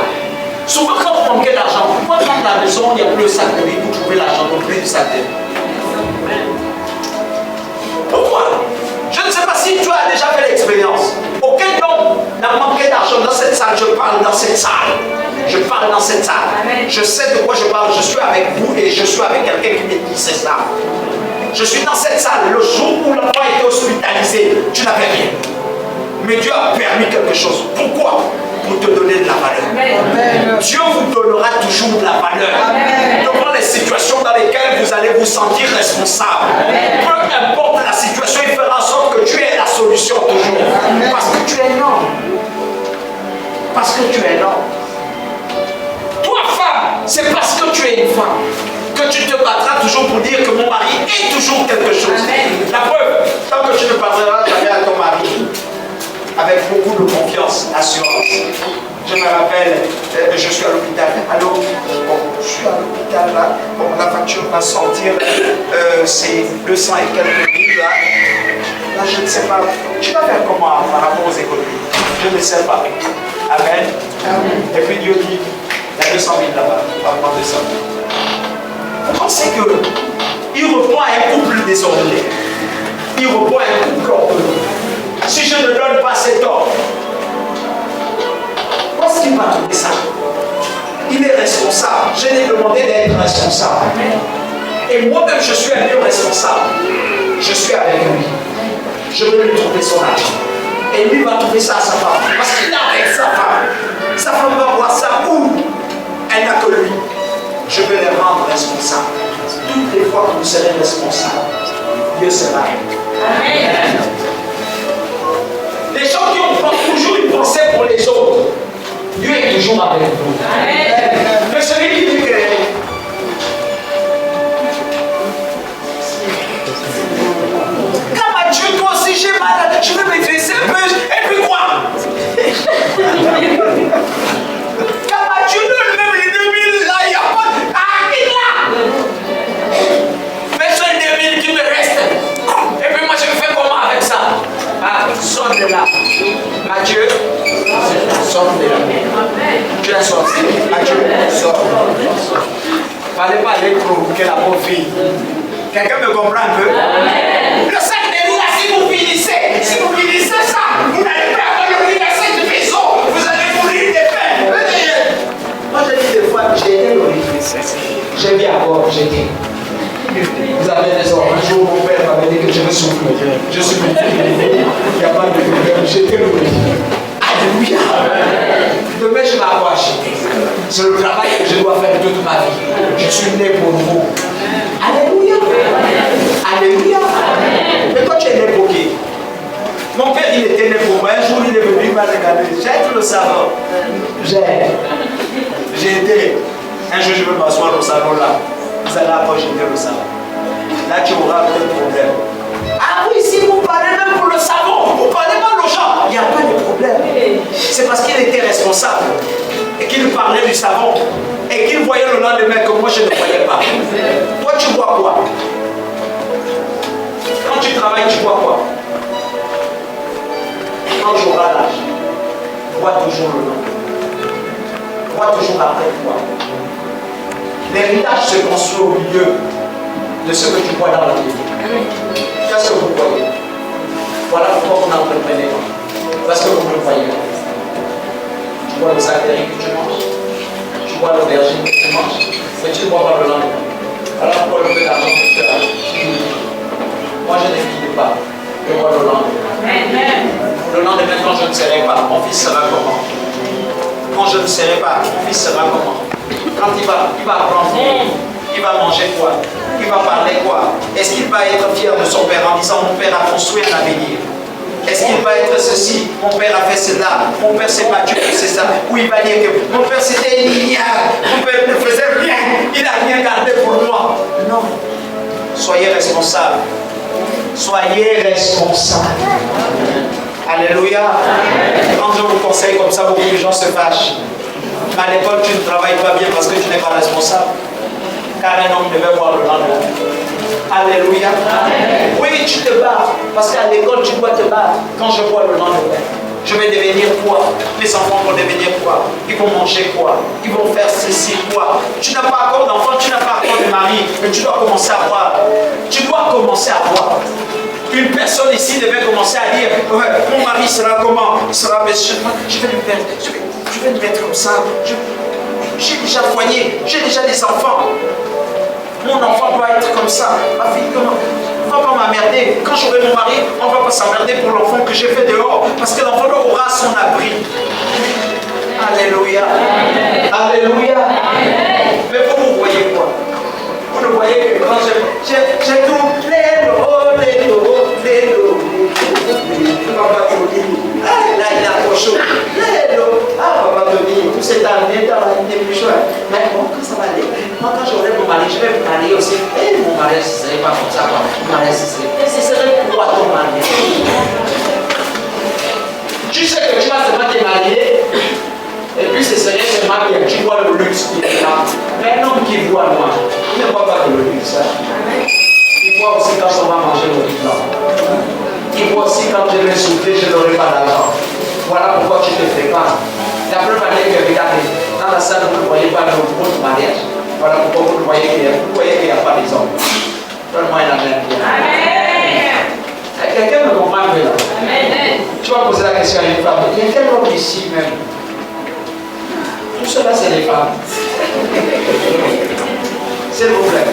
souvent quand vous manquez d'argent, pourquoi quand à la maison il n'y a plus le sac de vie, vous trouvez l'argent au prix du sac de vie? Pourquoi? Je ne sais pas si tu as déjà fait l'expérience. Aucun homme n'a manqué d'argent dans cette salle. Je parle dans cette salle. Je parle dans cette salle. Je sais de quoi je parle. Je suis avec vous et je suis avec quelqu'un qui me dit c'est ça. Je suis dans cette salle. Le jour où l'enfant était hospitalisé, tu n'avais rien. Mais Dieu a permis quelque chose. Pourquoi? Pour te donner de la valeur. Amen. Dieu vous donnera toujours de la valeur. Amen. Devant les situations dans lesquelles vous allez vous sentir responsable. Amen. Peu importe la situation, il fera en sorte que tu aies la solution toujours. Amen. Parce que tu es un homme. Parce que tu es un homme. Toi, femme, c'est parce que tu es une femme que tu te battras toujours pour dire que mon mari est toujours quelque chose. Amen. La preuve, tant que tu ne parleras jamais à ton mari, avec beaucoup de confiance, assurance. Je me rappelle, je suis à l'hôpital. Allô? Bon, je suis à l'hôpital là. Bon, la facture va sortir. C'est 200 et quelques mille là. Là, je ne sais pas. Tu vas faire comment par rapport aux économies? Je ne sais pas. Amen. Amen. Et puis Dieu dit, il y a 200 000 là-bas. On va prendre 200 000. Vous pensez qu'il reprend un couple désordonné? Il reprend un couple ordonné. Si je ne donne pas cet ordre, où est-ce qu'il va trouver ça? Il est responsable. Je l'ai demandé d'être responsable. Et moi-même, je suis un Dieu responsable. Je suis avec lui. Je vais lui trouver son argent. Et lui va trouver ça à sa femme. Parce qu'il est avec sa femme. Sa femme va voir ça où? Elle n'a que lui. Je vais les rendre responsables. Toutes les fois que vous serez responsables, Dieu sera avec vous. Amen. Les gens qui ont toujours une pensée pour les autres, Dieu est toujours avec vous. Amen. Mais celui qui dit que comme Dieu, toi aussi j'ai mal, je vais me dresser un peu, et puis quoi? fallait pas aller provoquer la pauvre fille. Quelqu'un me comprend un peu? Le sac de là, si vous finissez ça, vous n'allez pas avoir le universel de maison. Vous allez mourir de faim. Moi, je dis des fois, j'ai été l'origine. J'ai vu encore, j'ai dit. Vous avez raison. Un jour, mon père m'avait dit que je veux souffler. Je suis petit. Il n'y a pas de problème. J'étais l'origine. Alléluia. Demain, je vais avoir acheté. C'est le travail que je dois faire toute ma vie. Je suis né pour vous. Alléluia. Alléluia. Mais toi, tu es né pour qui? Mon père, il était né pour moi. Un jour, il est venu, il m'a regardé. Jette le savon. J'ai été. Un jour, je vais m'asseoir au salon là. Vous allez approcher le savon. Là, tu auras un problème. Ah oui, si vous parlez même pour le savon, vous parlez mal aux gens, il n'y a pas de problème. C'est parce qu'il était responsable et qu'il parlait du savon et qu'il voyait le lendemain que moi je ne voyais pas. Toi, tu vois quoi? Quand tu travailles, tu vois quoi? Quand tu auras l'âge, vois toujours le nom. Vois toujours après toi. L'héritage se construit au milieu de ce que tu vois dans la vie. Qu'est-ce que vous voyez? Voilà pourquoi vous n'entreprenez pas. Parce que vous ne le voyez pas. Tu vois le sac de riz que tu manges, tu vois l'aubergine que tu manges, mais tu ne vois pas le lendemain. Alors pourquoi le peu d'argent que tu as? Moi je ne finis pas. Je vois le lendemain. Le lendemain, quand je ne serai pas, mon fils sera comment? Quand je ne serai pas, mon fils sera comment? Quand il va apprendre, il va manger quoi? Il va parler quoi? Est-ce qu'il va être fier de son père en disant mon père a construit un avenir? Est-ce qu'il va être ceci? Mon père a fait cela. Mon père s'est battu pour c'est ça. Ou il va dire que mon père c'était un ignare. Mon père ne faisait rien. Il n'a rien gardé pour moi. Non. Soyez responsables. Soyez responsables. Alléluia. Quand je vous conseille comme ça, beaucoup de gens se fâchent. À l'école, tu ne travailles pas bien parce que tu n'es pas responsable. Car un homme devait voir le lendemain. Alléluia. Oui, tu te bats. Parce qu'à l'école, tu dois te battre. Quand je vois le lendemain, je vais devenir quoi? Mes enfants vont devenir quoi? Ils vont manger quoi? Ils vont faire ceci quoi? Tu n'as pas encore d'enfant, tu n'as pas encore de mari, mais tu dois commencer à voir. Tu dois commencer à voir. Une personne ici devait commencer à dire mon mari sera comment? Il sera, mais je vais lui mettre, je vais le mettre comme ça. J'ai déjà foyer, j'ai déjà des enfants. Mon enfant doit être comme ça. Ma fille, comment? On ne va pas m'emmerder. Quand j'aurai mon mari, on ne va pas s'emmerder pour l'enfant que j'ai fait dehors. Parce que l'enfant aura son abri. Alléluia. Alléluia. Mais vous voyez quoi? Vous ne voyez que quand j'ai tout. Papa Tony. Là, il a trop chaud. Papa Tony, tout cette année, dans la ligne plus chouette. Mais bon, quand ça va aller? Moi, quand j'aurai mon mari, je vais me marier aussi. Et mon mari, ce ne serait pas comme ça. Mon mari, ce serait quoi ton mari? Tu sais que tu vas seulement te marier. Et puis, ce serait seulement que tu vois le luxe qui est là. Mais un homme qui voit moi, il ne voit pas que le luxe. Il voit aussi quand on va manger le riz blanc. Il voit aussi quand je vais souffler, je n'aurai pas d'argent. Voilà pourquoi tu te prépares. La preuve année que regardez, dans la salle, vous ne voyez pas le gros mariage. Voilà pourquoi vous voyez qu'il n'y a pas des hommes. Donne-moi un amen. Amen. Quelqu'un me comprend un peu là? Amen. Tu vas poser la question à une femme. Il y a quel homme ici même? Tout cela, c'est les femmes. S'il vous plaît.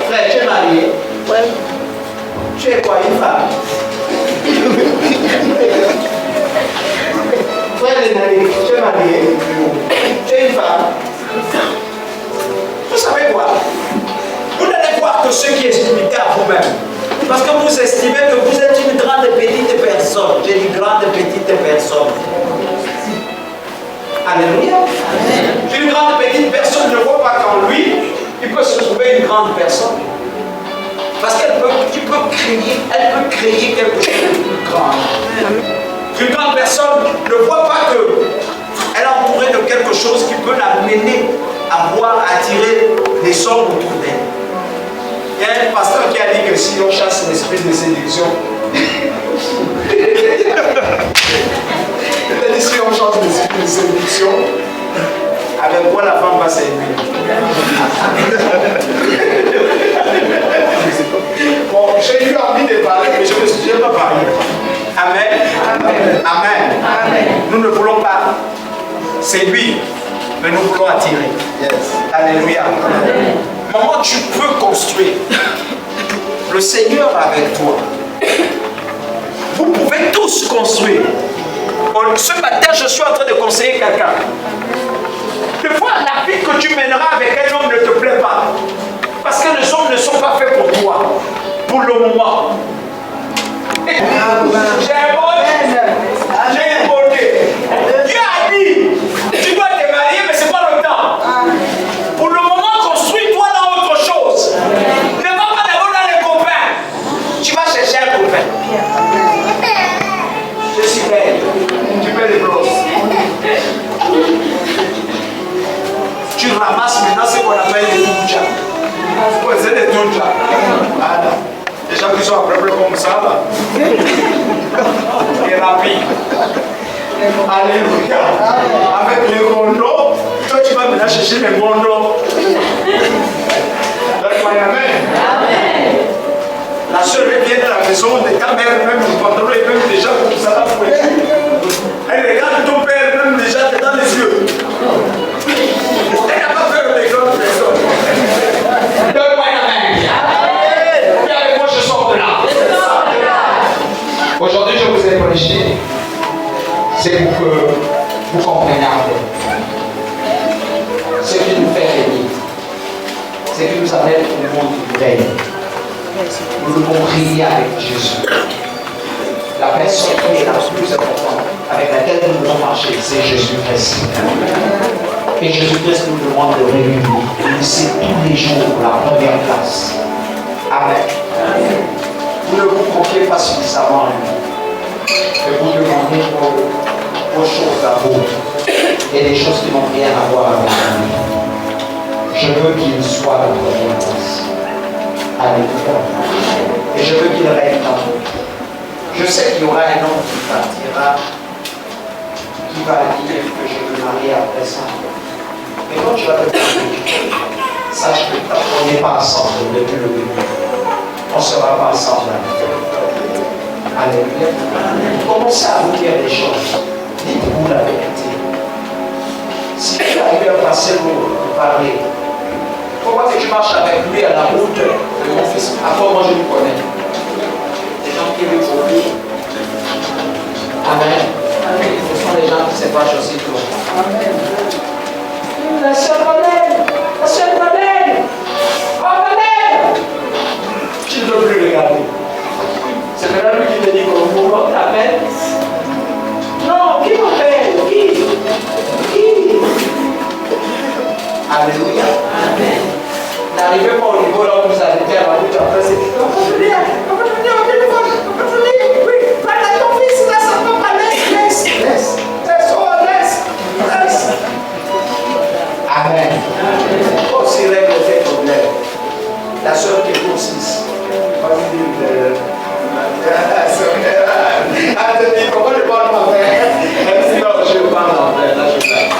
Frère, tu es marié? Oui. Tu es quoi, une femme? Frère Lénaré, tu es marié? Tu es une femme? Vous savez quoi? Vous n'allez voir que ceux qui expliquent à vous-même. Parce que vous estimez que vous êtes une grande petite personne. J'ai dit grande petite personne. Alléluia. Une grande petite personne ne voit pas qu'en lui, il peut se trouver une grande personne. Parce qu'elle peut créer quelque chose de plus grand. Une grande personne ne voit pas qu'elle est entourée de quelque chose qui peut l'amener à attirer des hommes autour d'elle. Il y a un pasteur qui a dit que si on chasse l'esprit de séduction, il a dit si on chasse l'esprit de séduction, Avec quoi la femme va séduire? Bon, j'ai eu envie de parler, mais je ne me suis pas parlé. Amen. Amen. Amen. Amen. Nous ne voulons pas séduire, mais nous voulons attirer. Yes. Alléluia. Amen. Maman, tu peux construire. Le Seigneur avec toi. Vous pouvez tous construire. Ce matin, je suis en train de conseiller quelqu'un. Des fois, la vie que tu mèneras avec un homme ne te plaît pas. Parce que les hommes ne sont pas faits pour toi. Pour le moment. J'ai un bonnet. J'ai une beauté. Dieu a dit, tu dois te marier, mais ce n'est pas le temps. Pour le moment, construis-toi dans autre chose. Ne va pas d'abord dans les copains. Tu vas chercher un copain. Je suis belle. Tu mets les brosses. Tu ramasses maintenant ce qu'on appelle les tunjas. C'est des tunjas. Voilà. Les gens qui sont à peu près comme ça, là. Et rapide. Alléluia. Avec les gondos, toi tu vas maintenant chercher les gondos. Amen. La soeur vient de la maison de ta mère, même le pantalon est même déjà comme ça là pour les yeux. Elle regarde ton père même déjà dans les yeux. Elle n'a pas peur des grandes personnes. Donne-moi la main. Viens avec moi, je sors de là. Aujourd'hui, je vous ai prêché. C'est pour que vous compreniez un peu. Ce qui nous fait régner, ce qui nous amène au monde du règne. Nous devons régner avec Jésus. La personne qui est la plus importante, avec laquelle nous devons marcher, c'est Jésus-Christ. Et Jésus-Christ nous demande de régner. C'est tous les jours la première place. Amen. Vous ne vous confiez pas suffisamment à lui. Mais vous demandez vos choses à vous. Et des choses qui n'ont rien à voir avec lui. Je veux qu'il soit la première place. Alléluia. Et je veux qu'il règne en vous. Je sais qu'il y aura un homme qui partira, qui va dire que je veux marier après ça. Mais quand tu vas te marier, sache que on n'est pas ensemble depuis le début. On ne sera pas ensemble. Alléluia. Commencez à vous dire des choses. Dites-vous la vérité. Si tu arrives à passer l'eau, de parler, pourquoi que tu marches avec lui à la route de mon fils? À quoi moi je le connais? Des gens qui lui obéissent. Amen. Ce sont les gens qui se fâchent aussi toi. Amen. La sœur Madeleine, la sœur Madeleine, oh Madeleine. Tu ne veux plus regarder. C'est maintenant lui qui te dit qu'on t'appelle. Non, qui m'appelle? Qui? Alléluia. Amen. N'arrivez pas au niveau là où vous arrêtez à la route après c'est dit, on peut venir au téléphone, on peut venir, oui, parle ton fils, là, ça peut pas, laisse. Amen. Aussi règle tes problèmes. La soeur qui est grossisse. Elle te dit, pourquoi je parle en frère? Elle dit, non, je parle en frère, là je parle.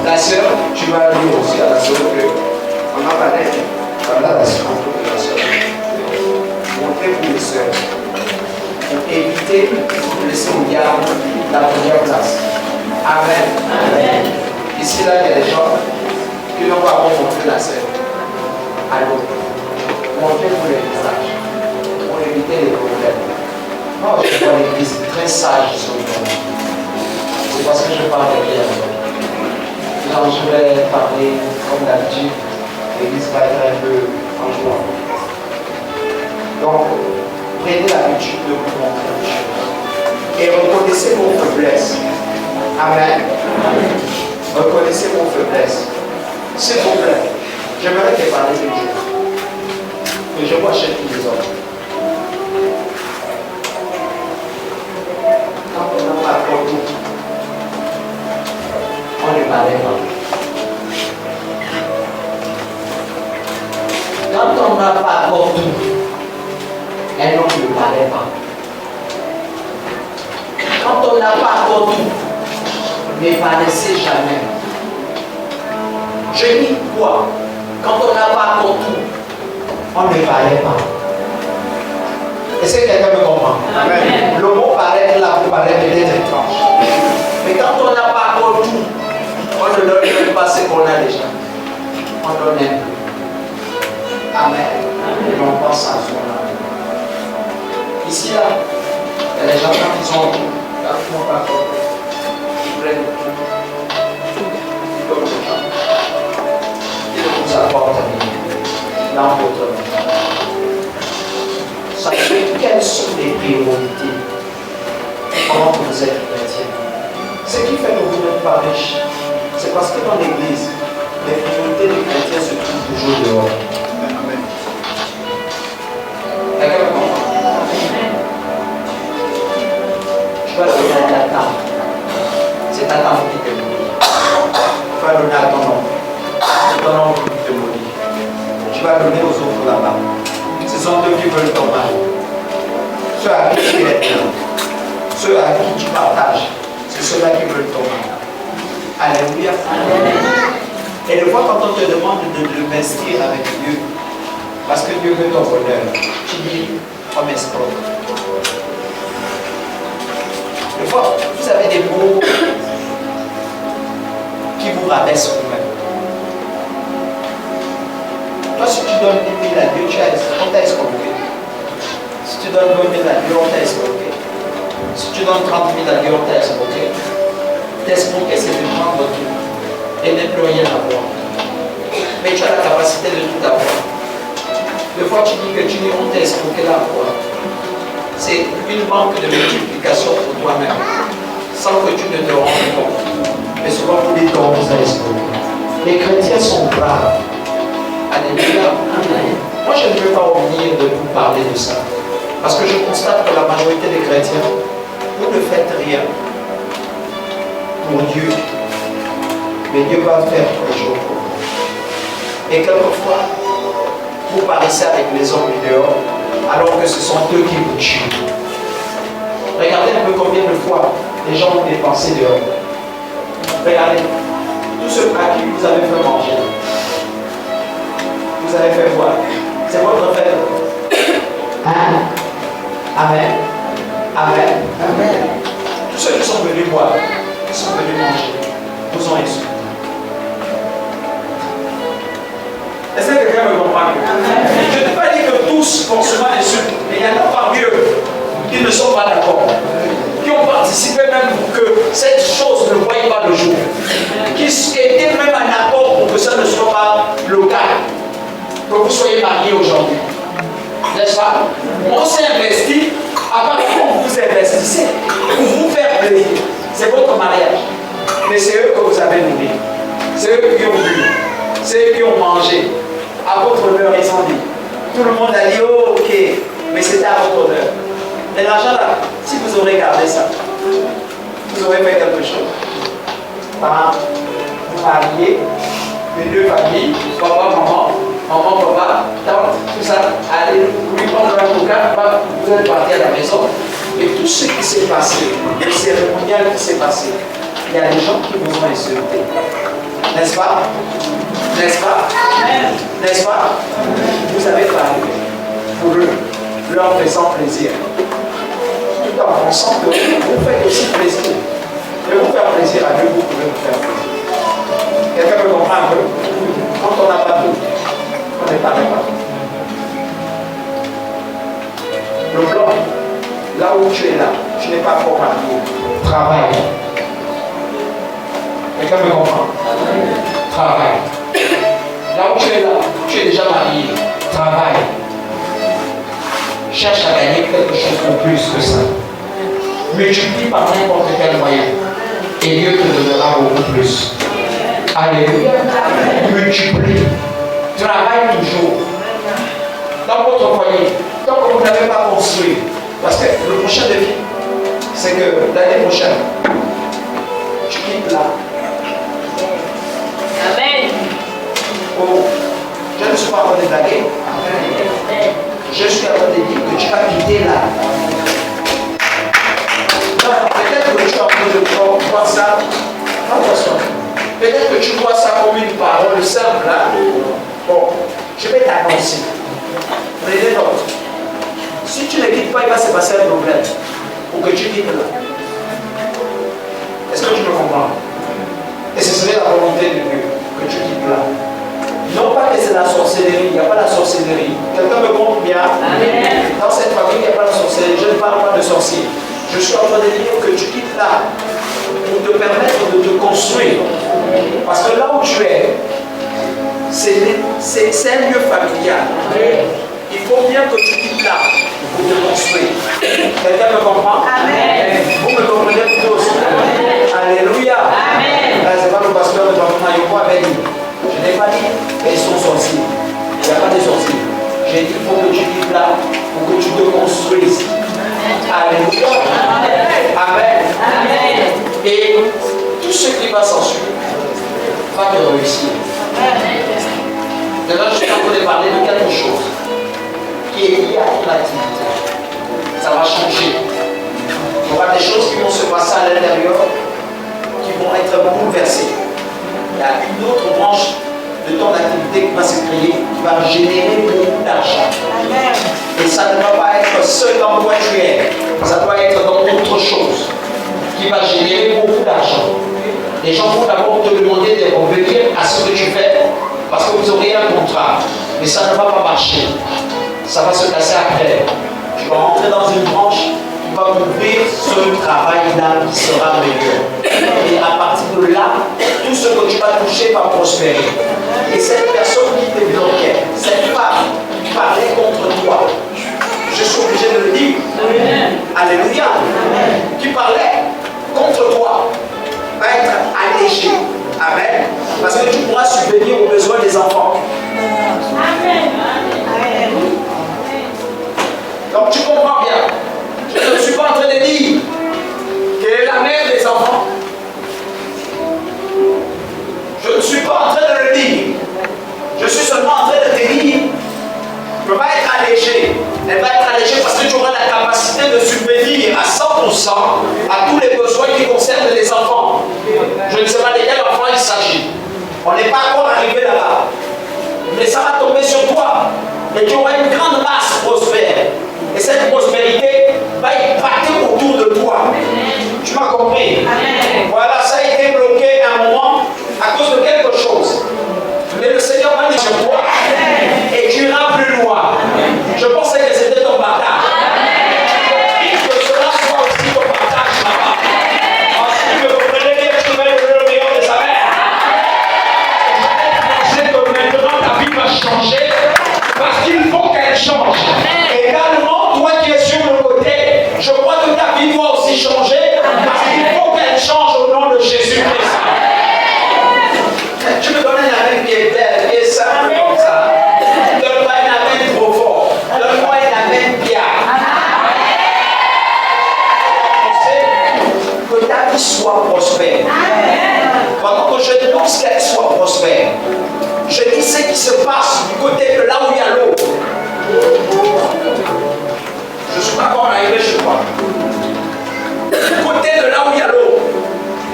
La soeur, tu vas dire aussi à la soeur que on a parlé. Voilà la soeur, la soeur. Montez pour les soeurs. Pour éviter de laisser au diable la première place. Amen. Amen. Ici, là, il y a des gens qui n'ont pas montrer la sœur. Alors, montrez-vous les visages pour éviter les problèmes. Moi, je vois l'église très sage sur le monde. C'est parce que je parle bien. Donc, je vais parler comme d'habitude. L'église va être un peu en joie. Donc, prenez l'habitude de vous montrer les choses. Et reconnaissez vos faiblesses. Amen. Reconnaissez vos faiblesses. S'il vous plaît, j'aimerais te parler de Dieu. Que je vois chez tous les hommes. Quand on n'a pas tout, on ne parlait pas. Quand on n'a pas encore tout, un homme ne parlait pas. Quand on n'a pas encore tout, ne paraissez jamais. Je dis quoi? Quand on n'a pas encore tout, on ne paraît pas. Est-ce que quelqu'un me comprend? Amen. Le mot paraître là vous paraît peut-être étrange. Mais quand on n'a pas encore tout, on ne donne même pas ce qu'on a déjà. On donne un peu. Amen. Et on pense à ce qu'on a. Ici là, il y a des gens qui sont tout. Quand ils n'ont pas encore, ils prennent tout. Ils donnent le temps. Ils vous apportent dans votre vie. Sachez quelles sont les priorités quand vous êtes chrétien. Ce qui fait que vous n'êtes pas riche, c'est parce que dans l'église, les priorités des chrétiens se trouvent toujours dehors. Amen. Quelqu'un me comprend? Je vais donner à ta tante. C'est ta tante qui te maudit. Tu vas donner à ton oncle. C'est ton oncle qui te maudit. Tu vas donner aux autres là-bas. Ce sont eux qui veulent ton mal. Ceux à qui tu es bien, ceux à qui tu partages, c'est ceux-là qui veulent ton mal. Alléluia. Et des fois, quand on te demande de m'investir avec Dieu, parce que Dieu veut ton bonheur, tu dis comme escroc. Des fois, vous avez des mots qui vous rabaissent vous-même. Toi, si tu donnes 10 000 à Dieu, on t'a escroqué. Si tu donnes 20 000 à Dieu, on t'a escroqué. Si tu donnes 30 000 à Dieu, on t'a escroqué. T'escroquer, c'est de prendre tout et ne plus rien avoir. Mais tu as la capacité de tout avoir. Des fois, tu dis que on t'a escroqué là quoi. C'est une banque de multiplication pour toi-même, sans que tu ne te rendes compte. Mais souvent, vous dites qu'on vous a escroqué. Les chrétiens sont braves. Alléluia. Moi, je ne veux pas revenir de vous parler de ça. Parce que je constate que la majorité des chrétiens, vous ne faites rien pour Dieu. Mais Dieu va faire tous les jours pour vous. Et quelquefois, vous paraissez avec les hommes du dehors, alors que ce sont eux qui vous tuent. Regardez un peu combien de fois les gens ont dépensé dehors. Regardez, tous ceux à qui vous avez fait manger. Vous avez fait quoi? C'est votre frère. Hein? Amen. Amen. Amen. Tous ceux qui sont venus boire, qui sont venus manger, vous ont insulté. Est-ce que quelqu'un me comprend? Je ne vais pas dire que tous forcément insultent, mais il y en a parmi eux qui ne sont pas d'accord, qui ont participé même pour que cette chose ne voie pas le jour, qui étaient même en accord pour que ça ne soit pas le cas. Que vous soyez mariés aujourd'hui. N'est-ce pas? On s'est investi, à part que vous investissez, pour vous faire plaisir. C'est votre mariage. Mais c'est eux que vous avez nourri. C'est eux qui ont bu. C'est eux qui ont mangé. À votre honneur, ils ont dit. Tout le monde a dit, oh, ok, mais c'était à votre honneur. Et l'argent là, si vous aurez gardé ça, vous aurez fait quelque chose. Vous mariez, les deux familles, papa, maman, papa, tante, tout ça, allez, lui prendre un coca, vous êtes parti à la maison. Et tout ce qui s'est passé, le cérémonial qui s'est passé, il y a des gens qui vous ont insulté. N'est-ce pas? N'est-ce pas? N'est-ce pas? Vous avez parlé pour eux, leur faisant plaisir. Tout en pensant que vous faites aussi plaisir. Et vous faire plaisir à Dieu, vous pouvez vous faire plaisir. Quelqu'un me comprend un peu? Quand on n'a pas tout, on n'est pas d'accord. Le blanc, là où tu es là, tu n'es pas encore marié. Travaille. Quelqu'un me comprend? Travaille. Là où tu es là, tu es déjà marié. Travaille. Cherche à gagner quelque chose de plus que ça. Multiplie par n'importe quel moyen. Et Dieu te donnera beaucoup plus. Alléluia. Multiplie. Travaille toujours. Dans votre foyer, tant que vous n'avez pas construit, parce que le prochain défi, c'est que l'année prochaine, tu quittes là. Amen. Oh, je ne suis pas en train de blaguer. Je suis en train de dire que tu vas quitter là. Non, peut-être que tu es en train de voir ça. Attention. Peut-être que tu vois ça comme une parole plus simple, hein? Bon, je vais t'annoncer. Prenez note. Si tu ne quittes pas, il va se passer un problème pour que tu quittes là. Est-ce que tu me comprends? Et ce serait la volonté de Dieu que tu quittes là. Non pas que c'est la sorcellerie, il n'y a pas la sorcellerie. Quelqu'un me compte bien? Amen. Dans cette famille, il n'y a pas la sorcellerie. Je ne parle pas de sorcier. Je suis en train de dire que tu quittes là pour te permettre de te construire. Parce que là où tu es, c'est un lieu familial. Il faut bien que tu quittes là pour te construire. Quelqu'un me comprend? Amen. Vous me comprenez tous? Alléluia. Amen. Là, c'est pas le pasteur de Bamuna Yoko avait dit. Je n'ai pas dit qu'ils sont sorciers. Il n'y a pas de sorciers. J'ai dit qu'il faut que tu quittes là pour que tu te construises. Alléluia. Amen. Amen. Et tout ce qui va s'en suivre va te réussir. Maintenant, je suis en train de parler de quelque chose qui est lié à ton activité. Ça va changer. Il y aura des choses qui vont se passer à l'intérieur qui vont être bouleversées. Il y a une autre branche de ton activité qui va se créer, qui va générer beaucoup d'argent. Et ça ne va pas être seul dans quoi tu es, ça doit être dans autre chose qui va générer beaucoup d'argent. Les gens vont d'abord te demander de revenir à ce que tu fais parce que vous aurez un contrat, mais ça ne va pas marcher. Ça va se casser après. Tu vas rentrer dans une branche qui va couvrir ce travail-là qui sera meilleur. Et à partir de là, tout ce que tu vas toucher va prospérer. Et cette personne qui te bloquait, cette femme qui parlait contre toi, je suis obligé de le dire. Amen. Alléluia. Amen. Qui parlait contre toi va être allégé. Amen. Parce que tu pourras subvenir aux besoins des enfants. Amen. Amen. Donc tu comprends bien. Je ne suis pas en train de dire qu'elle est la mère des enfants. Je ne suis pas en train de le dire. Je suis seulement en train de te dire qu'elle va être allégée. Elle va être allégée parce que tu auras la capacité de subvenir à 100% à tous les besoins qui concernent les enfants. Je ne sais pas de quel enfant il s'agit. On n'est pas encore arrivé là-bas. Mais ça va tomber sur toi. Et tu auras une grande masse prospère. Et cette prospérité va impacter autour de toi. Tu m'as compris? Voilà, ça a été bloqué à un moment à cause de quelque chose. Mais le Seigneur va dire sur toi et tu iras plus loin. Je pensais que c'était ton partage. Que cela soit aussi ton partage là-bas. Ensuite, vous comprenez bien que tu vas donner le meilleur de sa mère. Je sais que maintenant ta vie va changer parce qu'il faut qu'elle change. Également, toi qui es sur le côté, je crois que ta vie doit aussi changer parce qu'il faut qu'elle change au nom de Jésus-Christ. Tu me donnes un amen qui est belle, qui est simple comme ça. Donne-moi un amen trop fort. Donne-moi un amen bien. Que ta vie soit prospère. Pendant que je pense qu'elle soit prospère, je dis ce qui se passe du côté de là où il y a l'eau. Je ne suis pas encore arrivé chez toi. Du côté de là où il y a l'eau,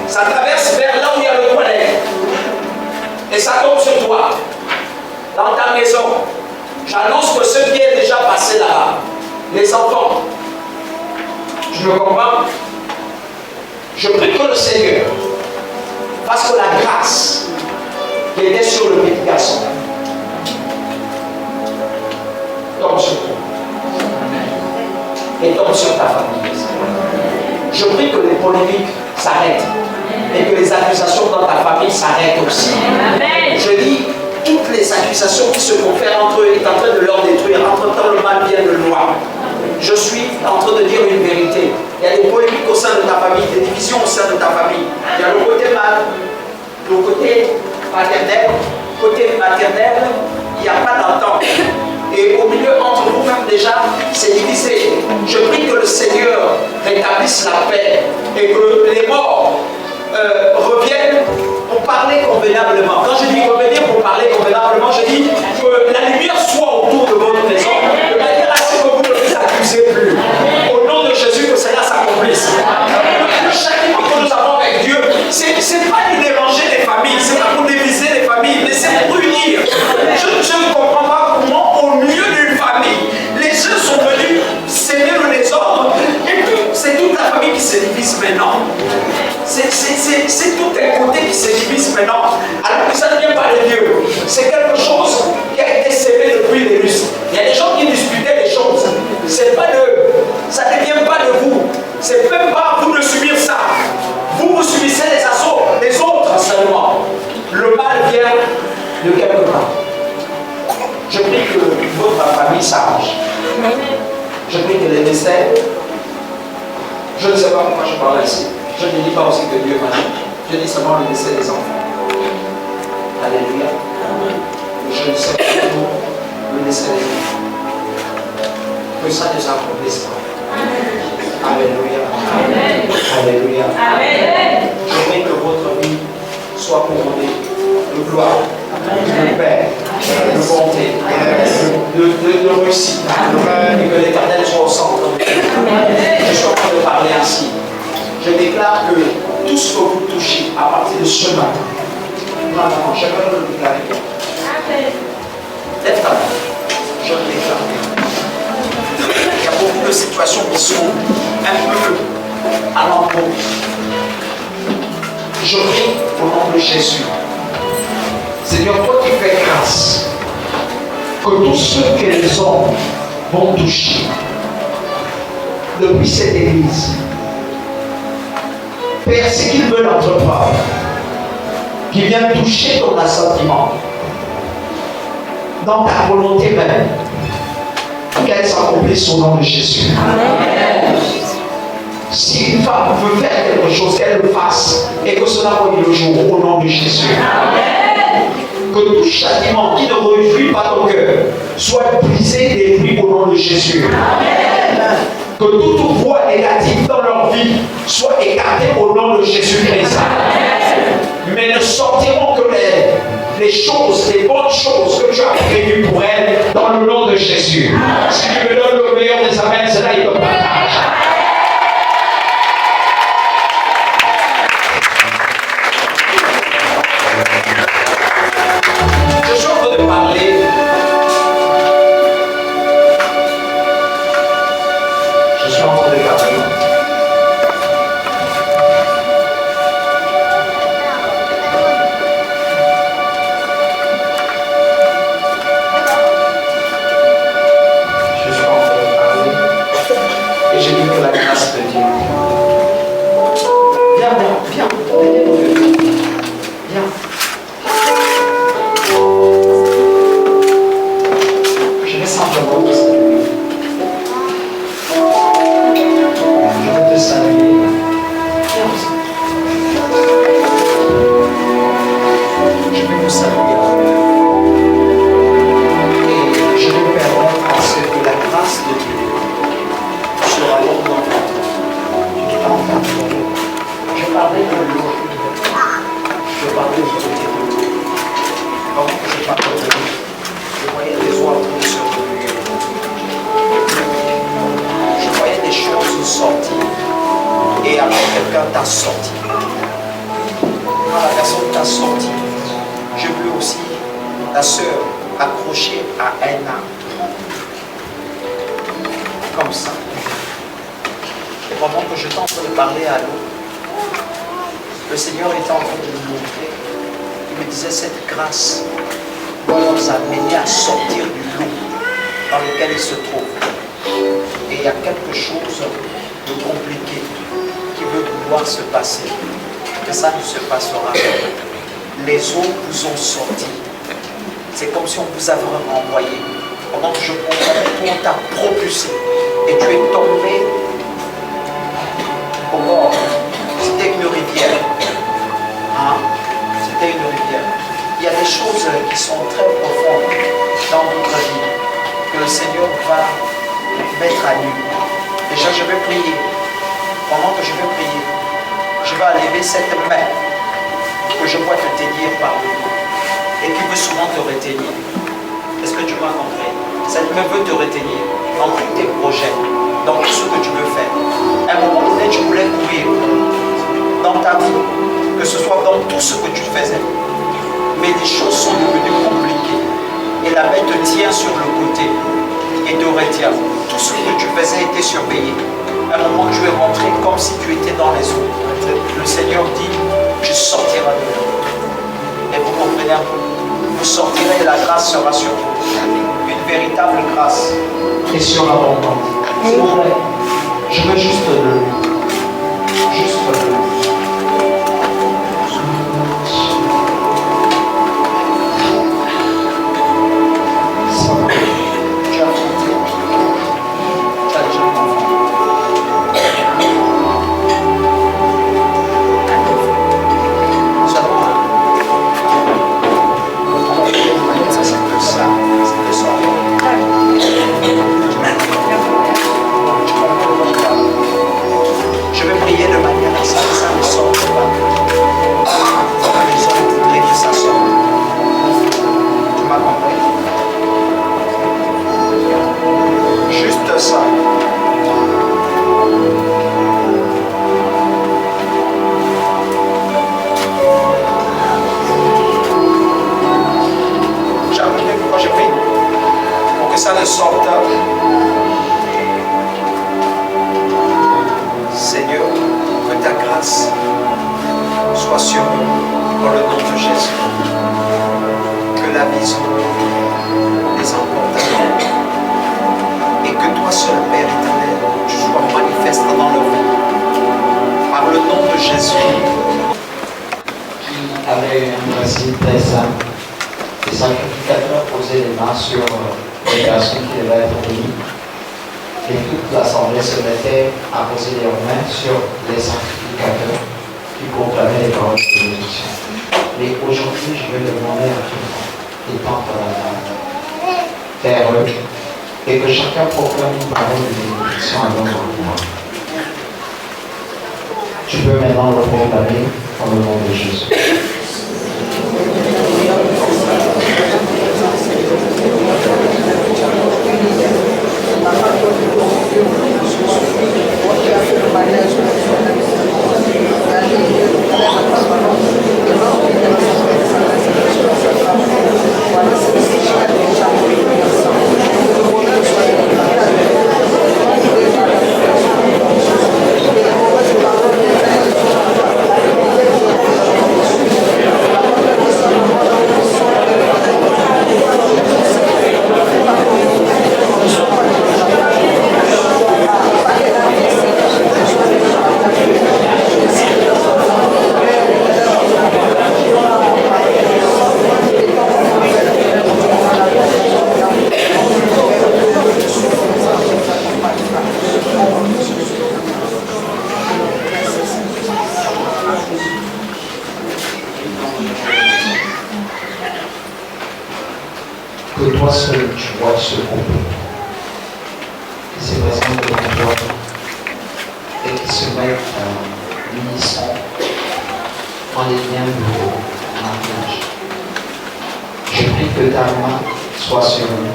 ça traverse vers là où il y a le toilette. Et ça tombe sur toi, dans ta maison. J'annonce que ce qui est déjà passé là-bas, les enfants, je me comprends. Je prie que le Seigneur fasse que la grâce qui était sur le petit garçon tombe sur toi et tombe sur ta famille. Je prie que les polémiques s'arrêtent et que les accusations dans ta famille s'arrêtent aussi. Amen. Je dis, toutes les accusations qui se confèrent entre eux est en train de leur détruire. Entre-temps, le mal vient de loin. Je suis en train de dire une vérité. Il y a des polémiques au sein de ta famille, des divisions au sein de ta famille. Il y a le côté mal, le côté paternel, côté maternel, il n'y a pas d'entente. Et au milieu, entre vous-même déjà, c'est divisé. Je prie que le Seigneur rétablisse la paix et que les morts reviennent pour parler convenablement. Quand je dis revenir pour parler convenablement, je dis que la lumière soit autour de votre maison, de manière à ce que vous ne vous accusez plus. Au nom de Jésus, que cela s'accomplisse. Le châtiment que nous avons avec Dieu, c'est pas de déranger les familles, c'est pas pour diviser les familles, mais c'est maintenant, alors que ça ne vient pas de Dieu. C'est quelque chose qui a été sévé depuis les Russes. Il y a des gens qui disputaient les choses. C'est pas de, ça ne vient pas de vous. C'est même pas à vous de subir ça. Vous subissez les assauts des autres seulement. Le mal vient de quelque part. Je prie que votre famille s'arrange. Je prie que les décès, je ne sais pas pourquoi je parle ici. Je ne dis pas aussi que Dieu m'a dit. Je dis seulement le décès des enfants. Alléluia. Je ne sais pas le décès des enfants. Que ça ne s'accomplisse pas. Alléluia. Amen. Alléluia. Amen. Je prie que votre vie soit couronnée de gloire, de paix, de bonté, de réussite. Et que l'Éternel soit au centre de vous. Je suis en train de parler ainsi. Je déclare que tout ce que vous touchez à partir de ce matin, non, je vais le déclarer. Lève ta main. Je le déclare. Il y a beaucoup de situations qui sont un peu à l'encontre. Je prie au nom de Jésus. Seigneur, toi qui fais grâce, que tous ceux que les hommes vont toucher depuis cette église, Père, ce qu'ils veulent entreprendre, qui viennent toucher ton assentiment, dans ta volonté même, qu'elle s'accomplisse au nom de Jésus. Amen. Si une femme veut faire quelque chose, qu'elle le fasse et que cela revienne le jour au nom de Jésus. Amen. Que tout châtiment qui ne réjouit pas ton cœur soit brisé et détruit au nom de Jésus. Amen. Que toute voix négative dans leur vie soit écartée au nom de Jésus-Christ. Mais ne sortiront que les choses, les bonnes choses que tu as prévues pour elles dans le nom de Jésus. Si tu me donnes le meilleur des amens, c'est là il te partage. Je suis en train de parler. Je suis en train de parler. Et j'ai dit que la grâce de Dieu. Viens. Viens. Je vais simplement te saluer. Je vais te saluer. Viens. Je vais vous saluer. Et je vais permettre à ce que la grâce de Dieu sera longue dans votre vie. Je parlais de l'eau. Je parlais de côté de l'eau. Pendant que je parlais de l'eau, je voyais des oies en train de se remuer. Je voyais des choses sortir. Et alors quelqu'un t'a sorti. Quand la personne t'a sorti, j'ai vu aussi ta soeur accrochée à un arbre. Comme ça. Et pendant que je t'en train de parler à l'eau, le Seigneur était en train de nous montrer. Il me disait, cette grâce doit nous amener à sortir du lot dans lequel il se trouve. Et il y a quelque chose de compliqué qui veut pouvoir se passer. Mais ça ne se passera pas. Les eaux vous ont sorti. C'est comme si on vous avait renvoyé. Pendant que je comprenais, on t'a propulsé. Et tu es tombé au bord. C'était une rivière. Hein? C'était une rivière. Il y a des choses qui sont très profondes dans votre vie que le Seigneur va mettre à nu. Déjà, je vais prier. Pendant que je vais prier, je vais enlever cette main que je vois te tenir par le dos et qui veut souvent te retenir. Est-ce que tu m'as compris? Cette main veut te retenir dans tous tes projets, dans tout ce que tu veux faire. À un moment donné, tu voulais courir dans ta vie, que ce soit dans tout ce que tu faisais. Mais les choses sont devenues compliquées. Et la main te tient sur le côté et te retient. Tout ce que tu faisais était surveillé. À un moment, tu es rentré comme si tu étais dans les eaux. Le Seigneur dit, tu sortiras de là. Seigneur, vous sortirez et la grâce sera sur vous. Une véritable grâce et surabondante. S'il vous plaît, je veux juste le. Juste le. Et que chacun proclame une parole de bénédiction à notre roi. Tu peux maintenant le proclamer dans le nom de Jésus. Que toi seul tu vois ce couple qui s'est présenté devant toi et qui se met en unisson dans les liens de mariage. Je prie que ta main soit sur eux.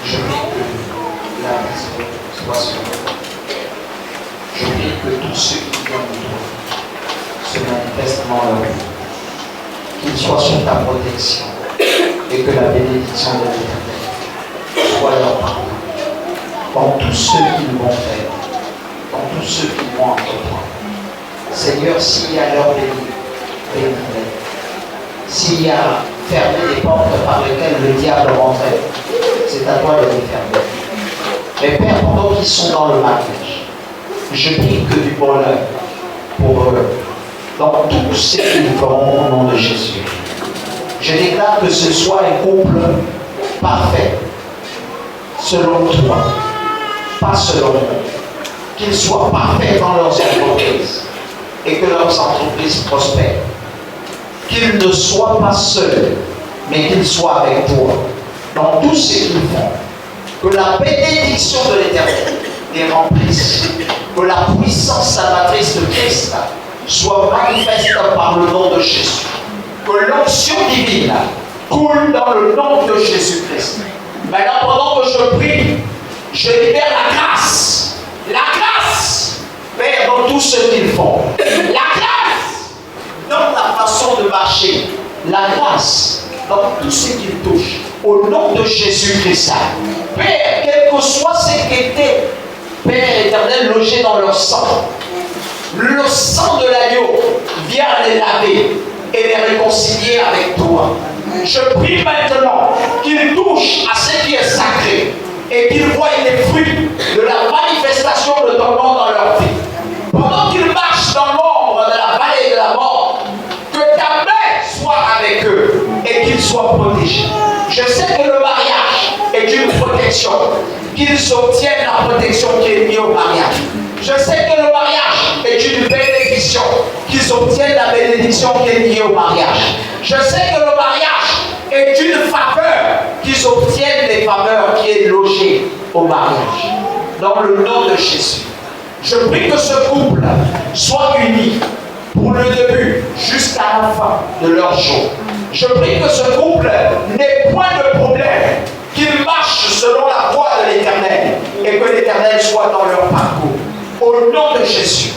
Je prie que la vie soit sur eux. Je prie que tous ceux qui viennent de toi se manifestent dans leur vie, qu'ils soient sous ta protection. Et que la bénédiction de l'Éternel soit leur part dans tout ce qu'ils vont faire, dans tout ce qu'ils vont entreprendre. Seigneur, s'il y a leur béni, s'il y a fermé les portes par lesquelles le diable rentrait, c'est à toi de les fermer. Mais Père, pendant qu'ils sont dans le mariage, je prie que du bonheur pour eux, dans tout ce qu'ils feront au nom de Jésus. Je déclare que ce soit un couple parfait, selon toi, pas selon nous. Qu'ils soient parfaits dans leurs entreprises et que leurs entreprises prospèrent. Qu'ils ne soient pas seuls, mais qu'ils soient avec toi dans tout ce qu'ils font. Que la bénédiction de l'Éternel les remplisse. Que la puissance salvatrice de Christ soit manifeste par le nom de Jésus. Que l'onction divine coule dans le nom de Jésus-Christ. Maintenant, pendant que je prie, je libère la grâce. La grâce, Père, dans tout ce qu'ils font. La grâce, dans la façon de marcher. La grâce, dans tout ce qu'ils touchent. Au nom de Jésus-Christ. Père, quel que soit ce qui était, Père éternel, logé dans leur sang. Le sang de l'agneau vient les laver. et les réconcilier avec toi. Je prie maintenant qu'ils touchent à ce qui est sacré et qu'ils voient les fruits de la manifestation de ton nom dans leur vie. Pendant qu'ils marchent dans l'ombre de la vallée de la mort, que ta main soit avec eux et qu'ils soient protégés. Je sais que le mariage est une protection, qu'ils obtiennent la protection qui est liée au mariage. Je sais que le mariage est une bénédiction, qu'ils obtiennent la bénédiction qui est liée au mariage. Je sais que le mariage est une faveur, qu'ils obtiennent les faveurs qui est logée au mariage. Dans le nom de Jésus, je prie que ce couple soit uni pour le début jusqu'à la fin de leur jour. Je prie que ce couple n'ait point de problème, qu'ils marchent selon la voie de l'Éternel et que l'Éternel soit dans leur parcours. Au nom de Jésus,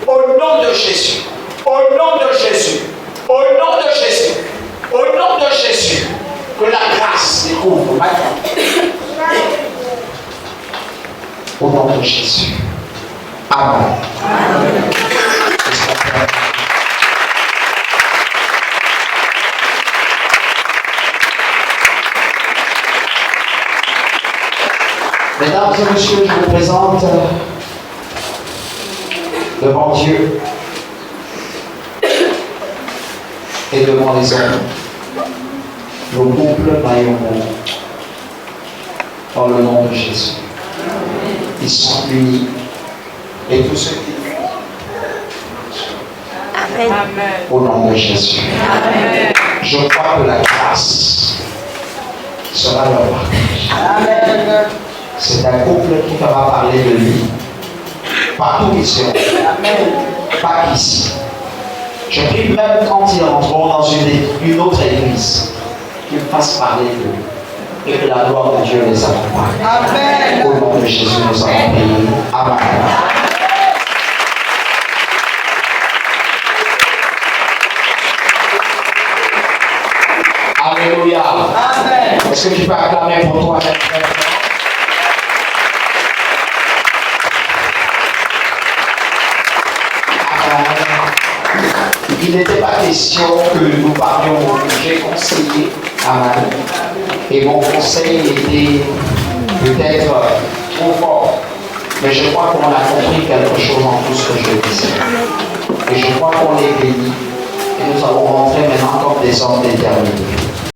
au nom de Jésus, au nom de Jésus, au nom de Jésus, au nom de Jésus, que la grâce les couvre maintenant. Au nom de Jésus. Amen. Amen. Mesdames et messieurs, je vous présente devant Dieu et devant les hommes le couple Maillon dans le nom de Jésus. Ils sont unis et tous ceux qui Amen. Au nom de Jésus. Amen. Je crois que la grâce sera leur partage. Amen. C'est un couple qui fera parler de lui partout où ils seront. Pas qu'ici. Je prie même quand ils rentreront dans une autre église, qu'ils fassent parler d'eux et que la gloire de Dieu les accompagne. Amen. Au nom de Jésus, nous allons prier. Amen. Alléluia. Amen. Est-ce que tu peux acclamer pour toi maintenant? Il n'était pas question que nous parlions, j'ai conseillé. Amen. Et mon conseil était peut-être trop fort. Mais je crois qu'on a compris quelque chose en tout ce que je disais. Et je crois qu'on est bénis. Et nous allons rentrer maintenant comme des hommes déterminés.